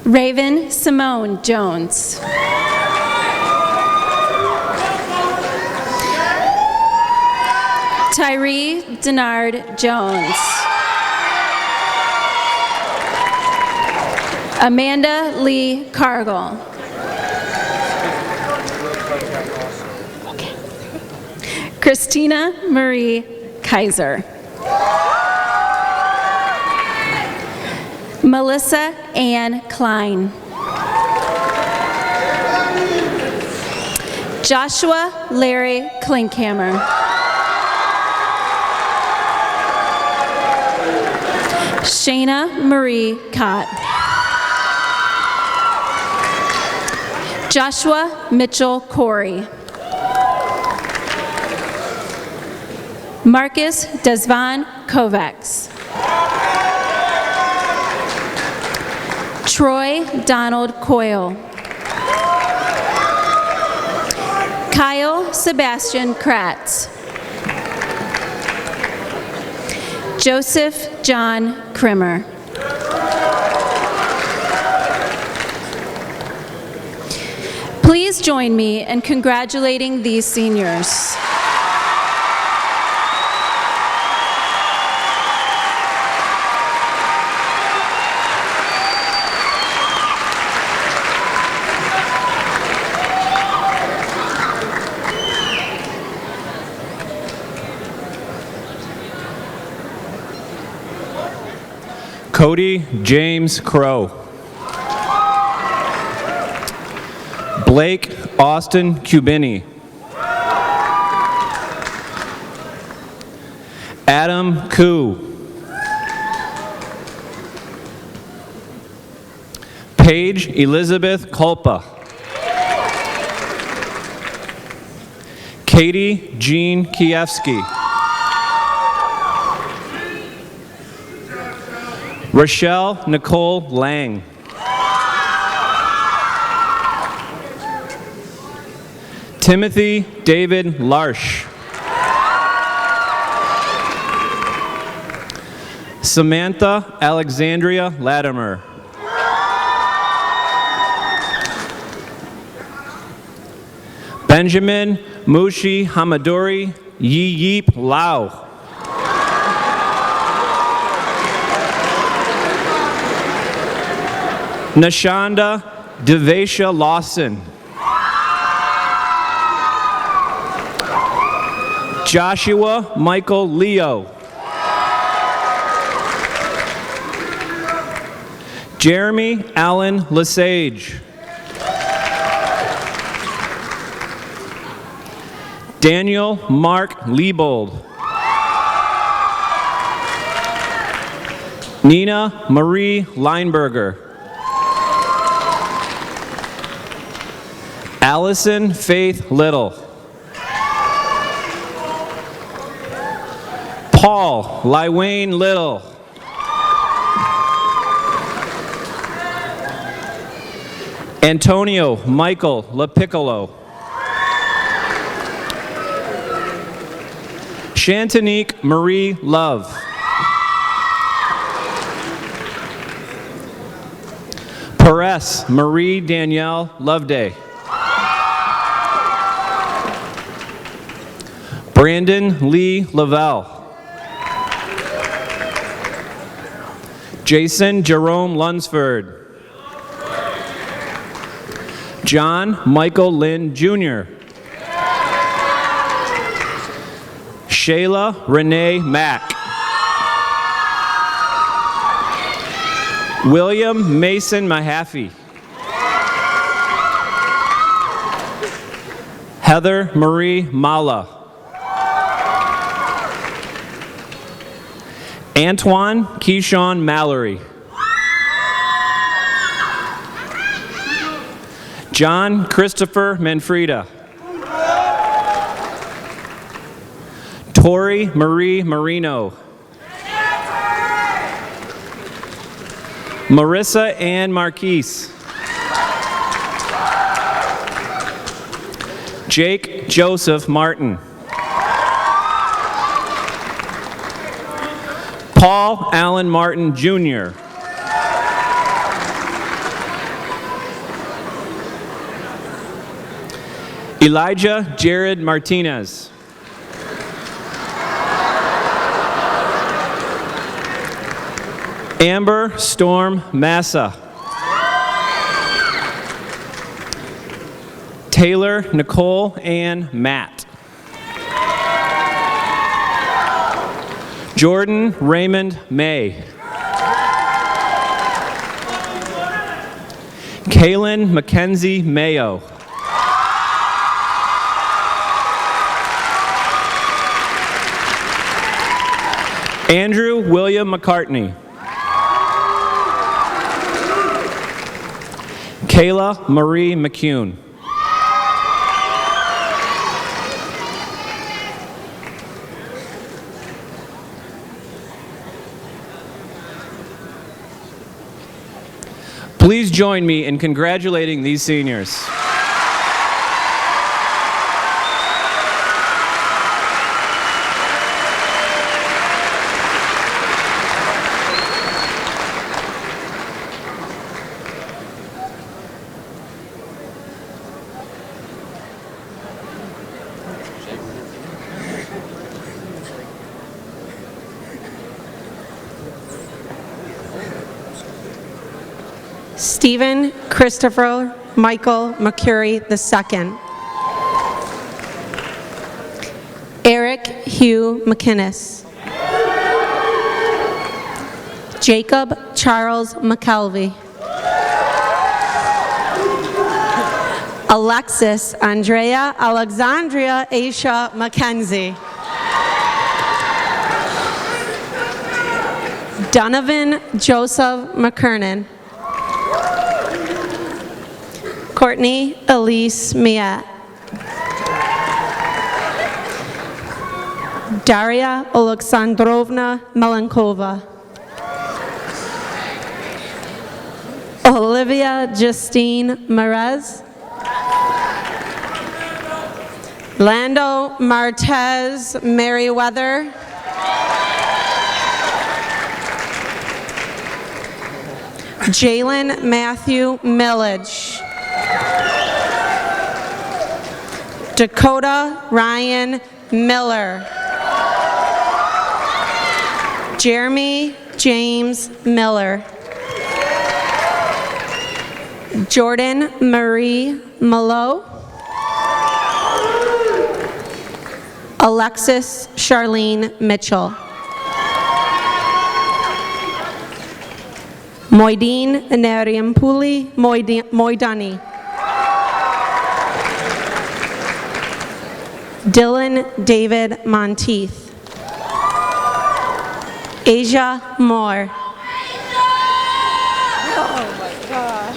Raven Simone Jones. Tyree Denard Jones. Amanda Lee Cargill. Christina Marie Kaiser. Melissa Ann Klein. Joshua Larry Klinkhammer. Shayna Marie Cott. Joshua Mitchell Corey. Marcus Desvon Kovacs. Troy Donald Coyle. Kyle Sebastian Kratz. Joseph John Krimmer. Please join me in congratulating these seniors. Cody James Crow. Blake Austin Cubini. Adam Koo. Paige Elizabeth Kulpa. Katie Jean Kiefsky. Rochelle Nicole Lang. Timothy David Larsh. Samantha Alexandria Latimer. Benjamin Mushi Hamaduri Yi Yeep Lau. Nashanda Devesha Lawson. Joshua Michael Leo. Jeremy Allen Lesage. Daniel Mark Liebold. Nina Marie Leinberger. Allison Faith Little. Paul Lywayne Little. Antonio Michael LaPiccolo. Shantanique Marie Love. Perez Marie Danielle Loveday. Brandon Lee Lavelle. Jason Jerome Lunsford. John Michael Lynn Jr. Shayla Renee Mack. William Mason Mahaffey. Heather Marie Mala. Antoine Keyshawn Mallory. John Christopher Manfreda. Tori Marie Marino. Marissa Ann Marquise. Jake Joseph Martin. Paul Allen Martin, Jr. Elijah Jared Martinez. Amber Storm Massa. Taylor Nicole Ann Matt. Jordan Raymond May. Kaylin Mackenzie Mayo. Andrew William McCartney. Kayla Marie McCune. Please join me in congratulating these seniors. Stephen Christopher Michael McCurry II. Eric Hugh McInnes. Jacob Charles McKelvey. Alexis Andrea Alexandria Aisha Mackenzie. Donovan Joseph McKernan. Courtney Elise Miat. Daria Alexandrovna Melenkova. Olivia Justine Merez. Lando Martez Merriweather. Jalen Matthew Millage. Dakota Ryan Miller. Jeremy James Miller. Jordan Marie Malo. Alexis Charlene Mitchell. Moideen Nariampuli Moidani. Dylan David Monteith. Asia Moore. Oh my God.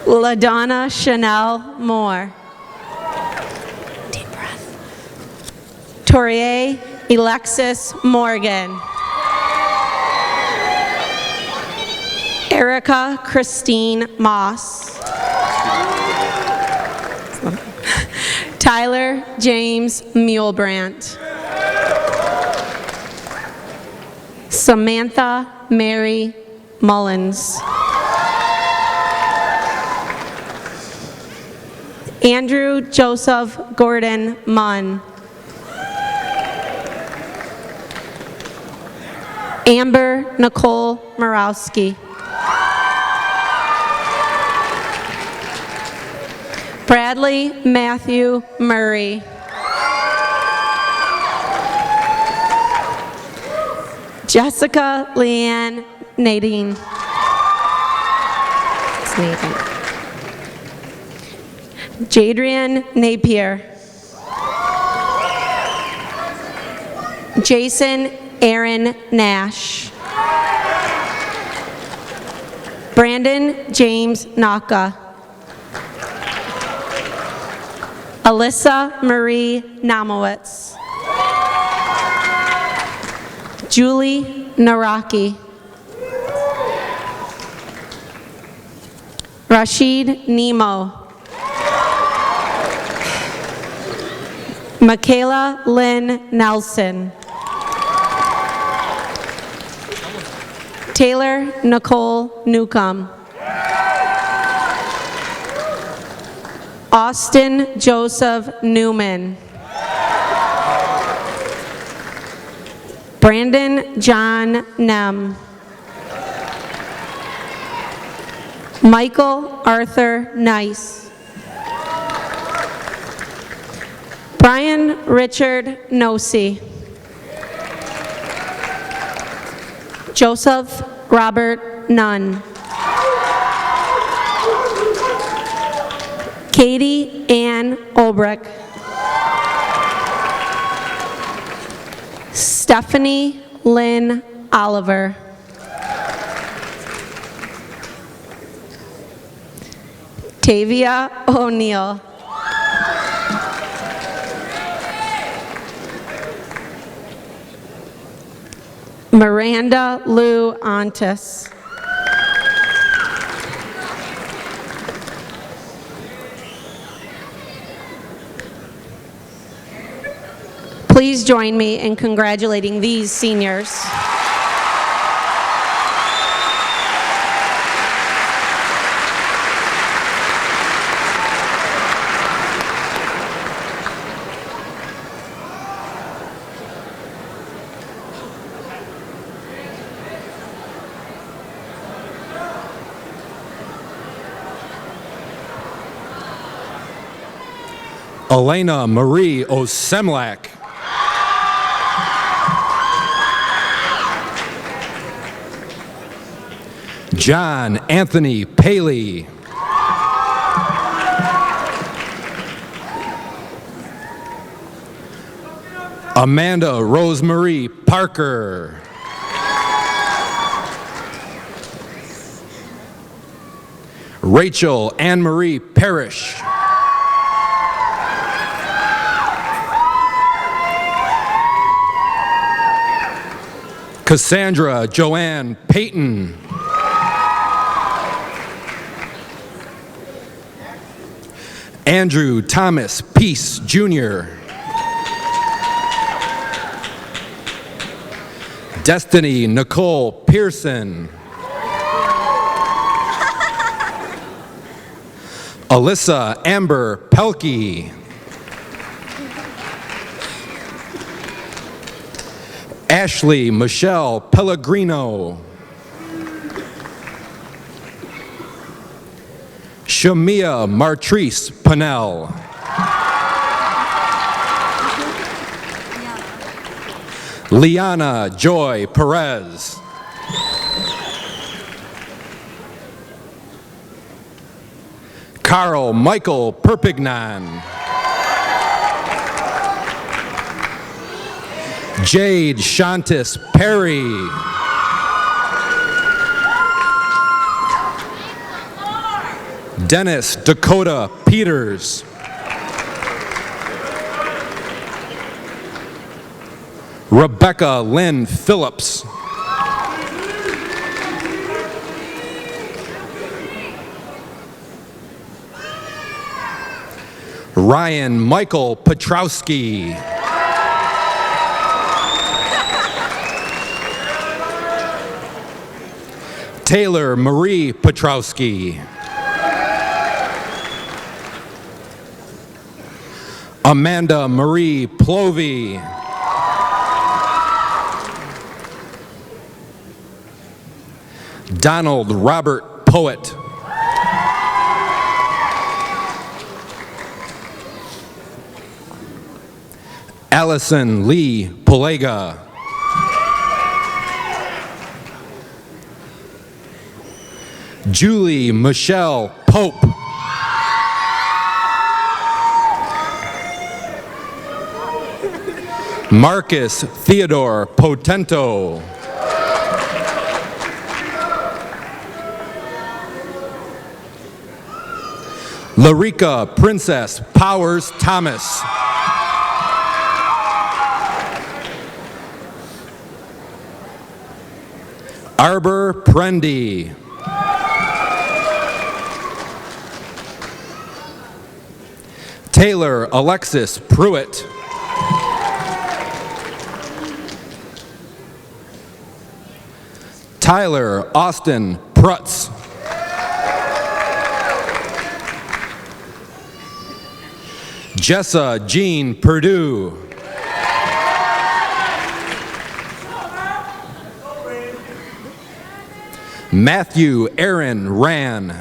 LaDonna Chanel Moore. Deep breath. Torier Alexis Morgan. Erica Christine Moss. Tyler James Mulebrandt. Samantha Mary Mullins. Andrew Joseph Gordon Munn. Amber Nicole Morawski. Bradley Matthew Murray. Jessica Leanne Nadine. It's Nadine. Jadrian Napier. Jason Aaron Nash. Brandon James Naka. Alyssa Marie Namowitz. Julie Naraki. Rashid Nemo. Michaela Lynn Nelson. Taylor Nicole Newcomb. Austin Joseph Newman. Brandon John Nem. Michael Arthur Nice. Brian Richard Nosey. Joseph Robert Nunn. Katie Ann Olbrich. Stephanie Lynn Oliver. Tavia O'Neill. Miranda Lou Antis. Please join me in congratulating these seniors. Elena Marie Osemlak. John Anthony Paley. Amanda Rosemarie Parker. Rachel Anne Marie Parrish. Cassandra Joanne Payton. Andrew Thomas Peace, Jr. Destiny Nicole Pearson. Alyssa Amber Pelkey. Ashley Michelle Pellegrino. Shamia Martrice Pennell. Liana Joy Perez. Carl Michael Perpignan. Jade Shantis Perry. Dennis Dakota Peters. Rebecca Lynn Phillips. Ryan Michael Petrowski. Taylor Marie Petrowski. Amanda Marie Plovey. Donald Robert Poet. Allison Lee Polega. Julie Michelle Pope. Marcus Theodore Potento. Larika Princess Powers Thomas. Arbor Prendy. Taylor Alexis Pruitt. Tyler Austin Prutz. Jessa Jean Purdue. Matthew Aaron Ran.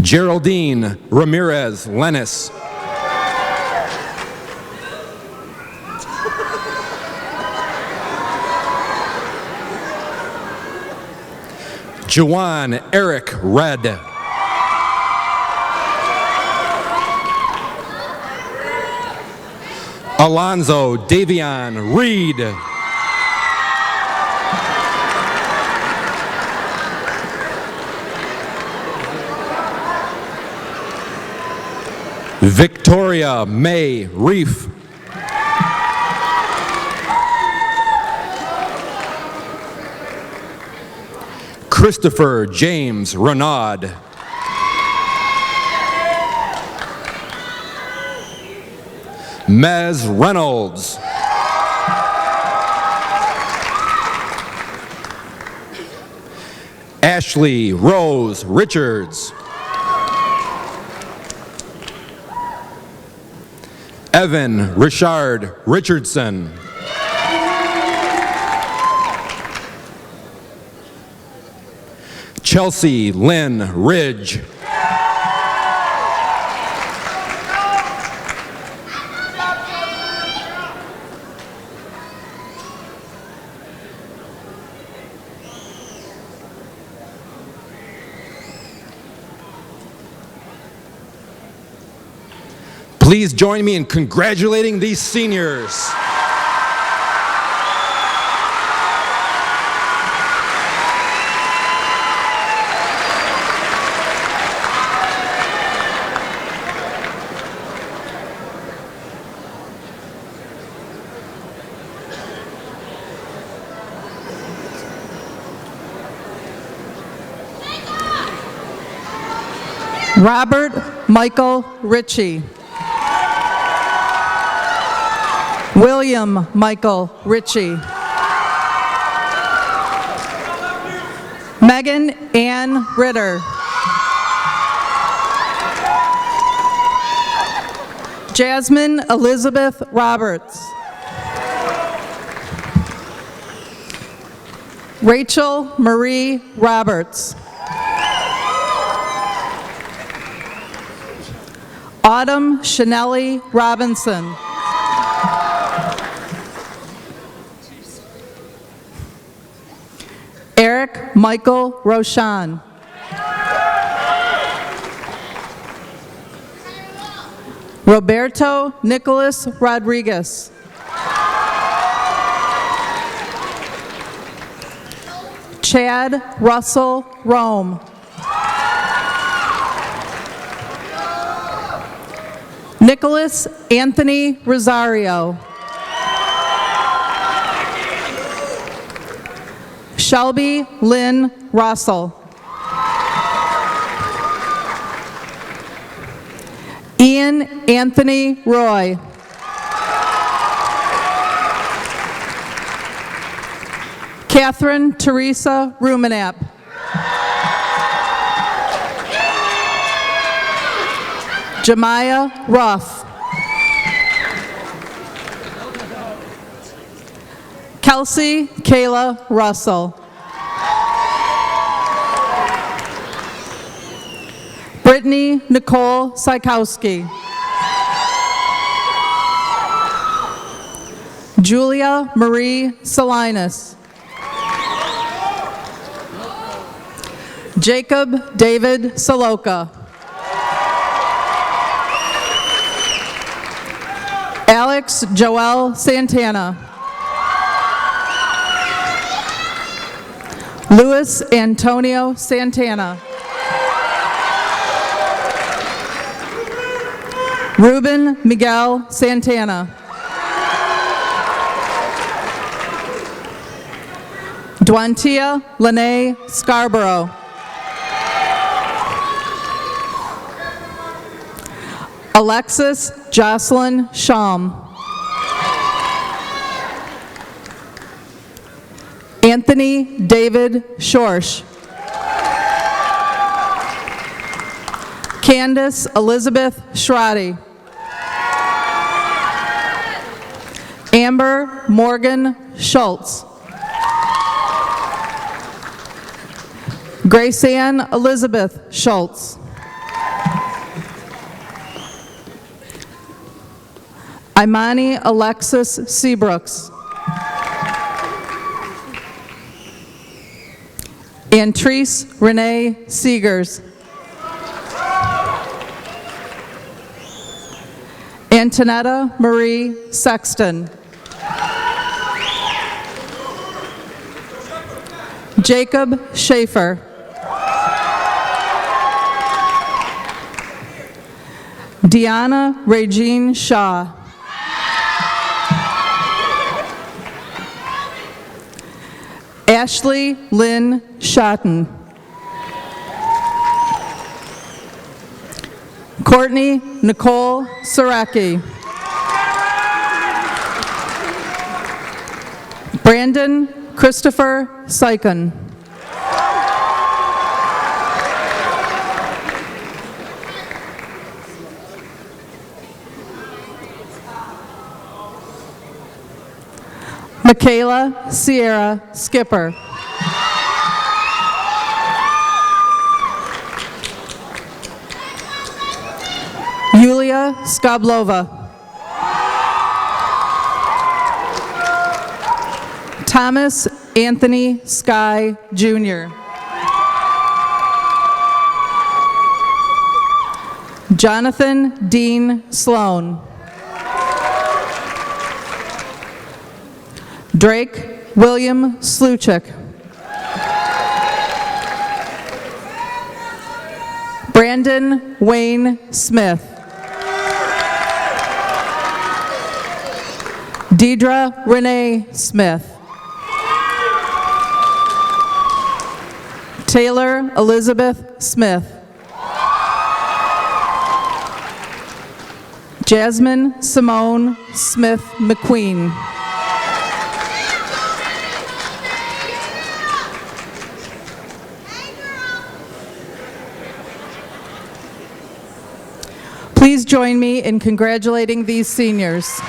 Geraldine Ramirez Lennis. Juwan Eric Red. Alonzo Davion Reed. Victoria May Reef. Christopher James Renaud. Mez Reynolds. Ashley Rose Richards. Evan Richard Richardson. Chelsea Lynn Ridge. Please join me in congratulating these seniors. Robert Michael Ritchie. William Michael Ritchie. Megan Ann Ritter. Jasmine Elizabeth Roberts. Rachel Marie Roberts. Autumn Chanelli Robinson. Eric Michael Roshan. Roberto Nicholas Rodriguez. Chad Russell Rome. Nicholas Anthony Rosario. Shelby Lynn Russell. Ian Anthony Roy. Catherine Teresa Rumenap. Jemiah Ruff. Kelsey Kayla Russell. Brittany Nicole Sykowski. Julia Marie Salinas. Jacob David Saloka. Alex Joel Santana. Luis Antonio Santana. Ruben Miguel Santana. Dwantia Lene Scarborough. Alexis Jocelyn Sham. Anthony David Schorsch. Candace Elizabeth Schrati. Amber Morgan Schultz. Graceanne Elizabeth Schultz. Imani Alexis Seabrooks. Antrice Renee Seegers. Antonetta Marie Sexton. Jacob Schaefer. Deanna Regine Shaw. Ashley Lynn Schotten. Courtney Nicole Saraki. Brandon Christopher Syken. Michaela Sierra Skipper. Yulia Skablova. Thomas Anthony Sky Jr. Jonathan Dean Sloan. Drake William Sluchik. Brandon Wayne Smith. Deidre Renee Smith. Taylor Elizabeth Smith. Jasmine Simone Smith McQueen. join me in congratulating these seniors.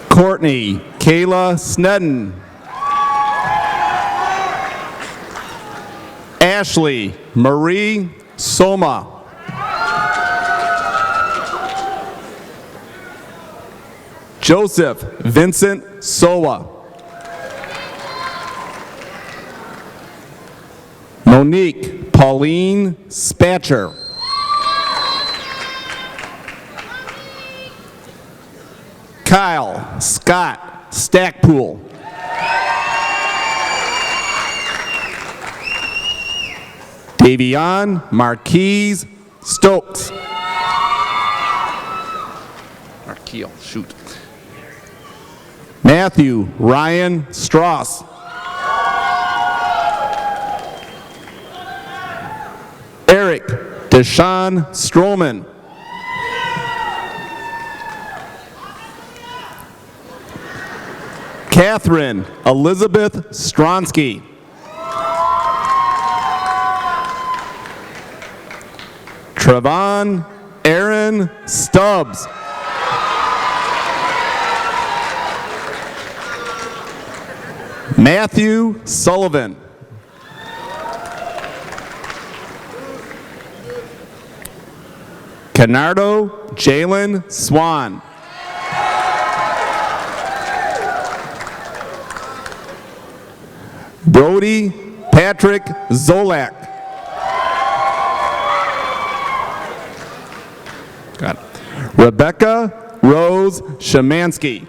Courtney Kayla Snedden. Ashley Marie Soma. Joseph Vincent Sowa. Monique Pauline Spatcher. Kyle Scott Stackpool. Davion Marquise Stokes. Marquille, shoot. Matthew Ryan Strauss. Eric Deshaun Stroman. Catherine Elizabeth Stronsky. Trevon Aaron Stubbs. Matthew Sullivan. Canardo Jalen Swan. Brody Patrick Zolak. Got it. Rebecca Rose Shemansky.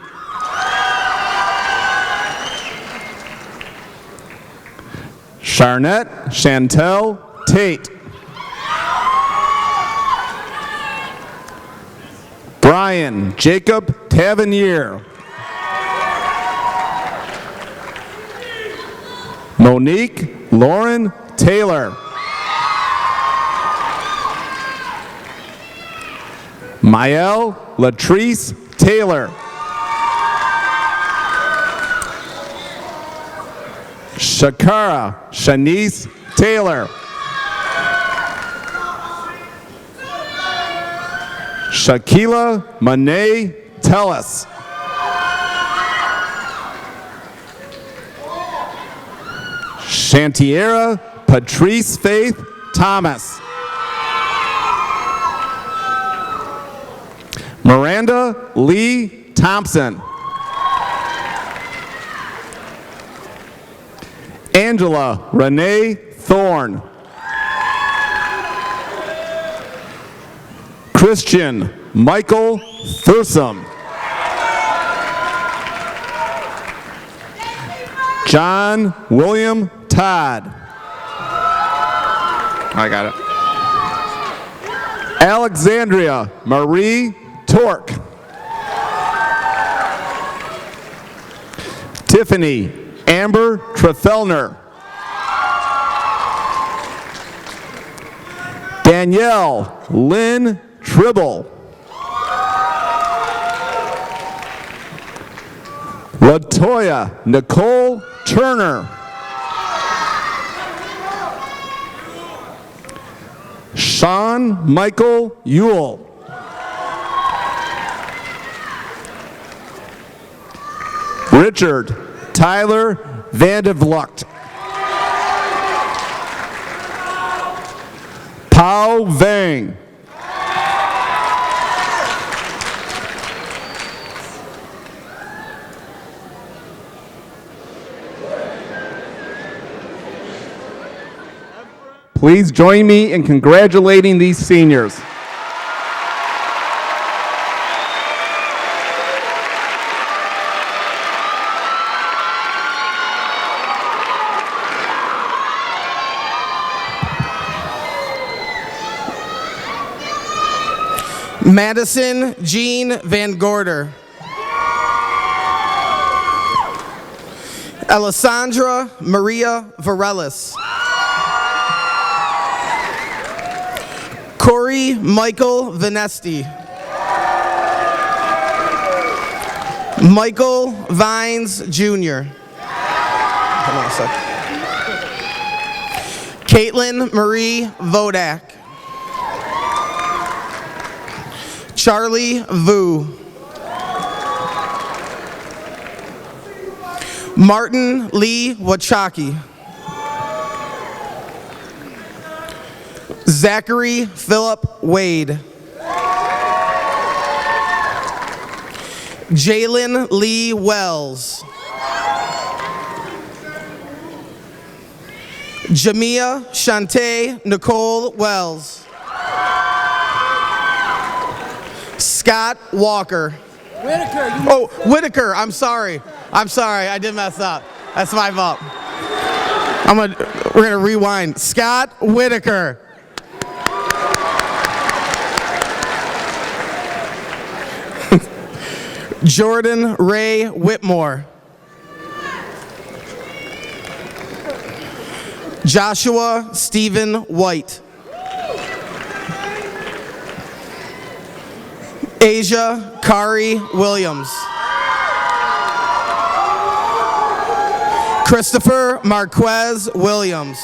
Charnette Chantel Tate. Brian Jacob Tavernier. Monique Lauren Taylor. Mael Latrice Taylor. Shakara Shanice Taylor. Shakila Monet Tellis. Shantiera Patrice Faith Thomas. Miranda Lee Thompson. Angela Renee Thorne. Christian Michael Thursum. John William Todd. I got it. Alexandria Marie Torque. Tiffany Amber Trefellner. Danielle Lynn Tribble. Latoya Nicole Turner. Sean Michael Ewell. Richard Tyler Vandevlucht. Pao Vang. Please join me in congratulating these seniors. Madison Jean Van Gorder. Alessandra Maria Varelis. Corey Michael Vanesti. Michael Vines Jr. Hold on a sec. Caitlin Marie Vodak. Charlie Vu. Martin Lee Wachaki. Zachary Philip Wade. Jalen Lee Wells. Jamia Shantae Nicole Wells. Scott Walker. Whitaker. Oh, Whitaker, I'm sorry. I did mess up. That's my fault. We're gonna rewind. Scott Whitaker. Jordan Ray Whitmore. Joshua Stephen White. Asia Kari Williams. Christopher Marquez Williams.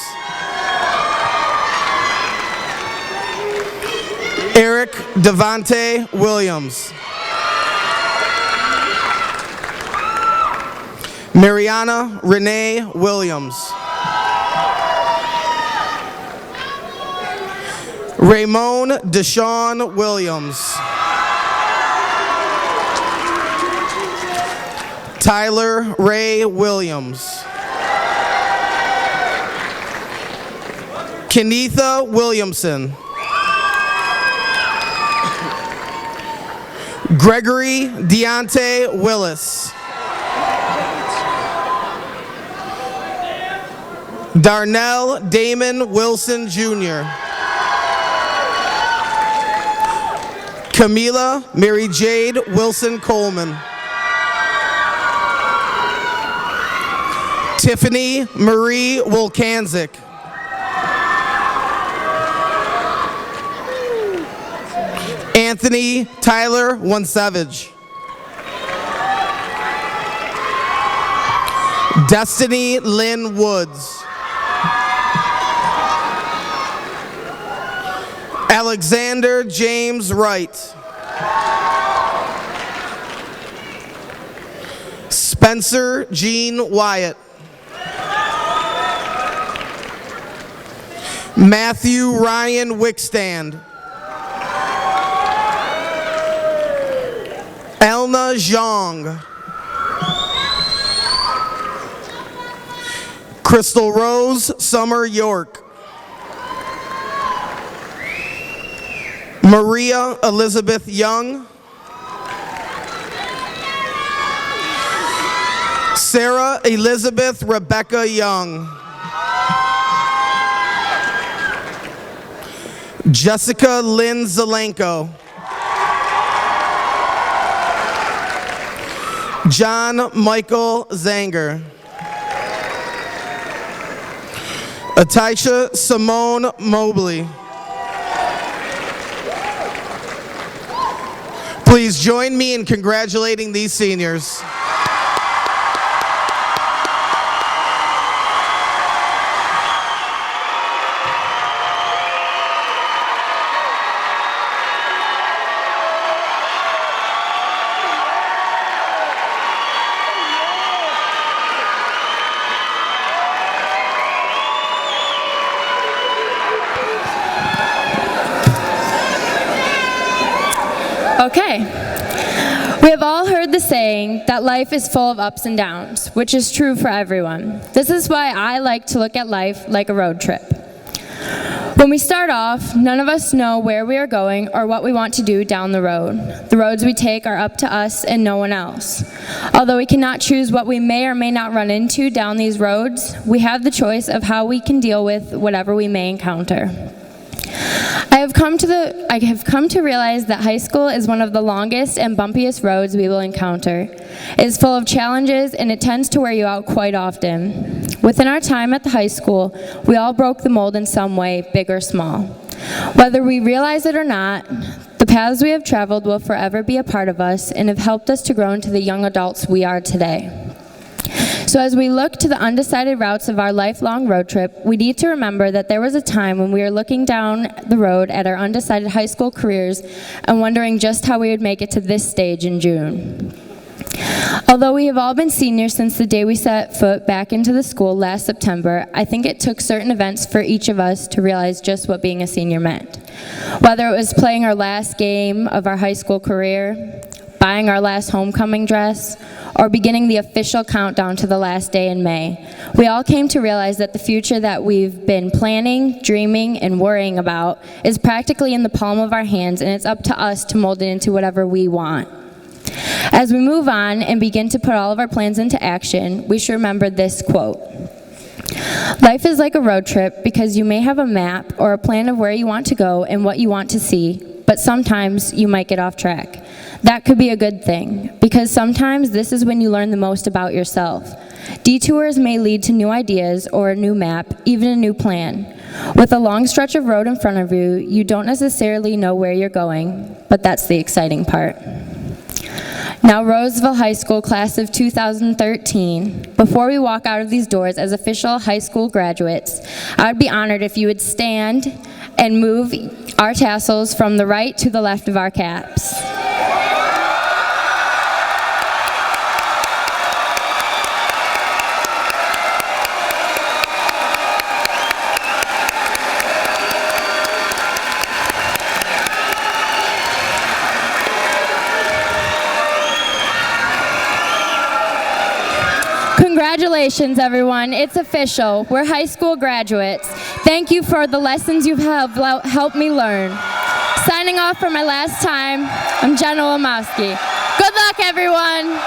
Eric Devante Williams. Mariana Renee Williams. Ramon Deshaun Williams. Tyler Ray Williams. Kenitha Williamson. Gregory Deontay Willis. Darnell Damon Wilson Jr. Camila Mary Jade Wilson Coleman. Tiffany Marie Wolkanzik. Anthony Tyler One-Savage. Destiny Lynn Woods. Alexander James Wright. Spencer Jean Wyatt. Matthew Ryan Wickstand. Elna Zhang. Crystal Rose Summer York. Maria Elizabeth Young. Sarah Elizabeth Rebecca Young. Jessica Lynn Zelenko. John Michael Zanger. Atisha Simone Mobley. Please join me in congratulating these seniors. Okay. We have all heard the saying that life is full of ups and downs, which is true for everyone. This is why I like to look at life like a road trip. When we start off, none of us know where we are going or what we want to do down the road. The roads we take are up to us and no one else. Although we cannot choose what we may or may not run into down these roads, we have the choice of how we can deal with whatever we may encounter. I have come to realize that high school is one of the longest and bumpiest roads we will encounter. It is full of challenges and it tends to wear you out quite often. Within our time at the high school, we all broke the mold in some way, big or small. Whether we realize it or not, the paths we have traveled will forever be a part of us and have helped us to grow into the young adults we are today. So as we look to the undecided routes of our lifelong road trip, we need to remember that there was a time when we were looking down the road at our undecided high school careers and wondering just how we would make it to this stage in June. Although we have all been seniors since the day we set foot back into the school last September, I think it took certain events for each of us to realize just what being a senior meant. Whether it was playing our last game of our high school career, buying our last homecoming dress, or beginning the official countdown to the last day in May, we all came to realize that the future that we've been planning, dreaming, and worrying about is practically in the palm of our hands, and it's up to us to mold it into whatever we want. As we move on and begin to put all of our plans into action, we should remember this quote. Life is like a road trip because you may have a map or a plan of where you want to go and what you want to see, but sometimes you might get off track. That could be a good thing, because sometimes this is when you learn the most about yourself. Detours may lead to new ideas or a new map, even a new plan. With a long stretch of road in front of you, you don't necessarily know where you're going, but that's the exciting part. Now, Roseville High School class of 2013, before we walk out of these doors as official high school graduates, I would be honored if you would stand and move our tassels from the right to the left of our caps. Congratulations, everyone. It's official. We're high school graduates. Thank you for the lessons you've helped me learn. Signing off for my last time, I'm Jenna Lamowski. Good luck, everyone.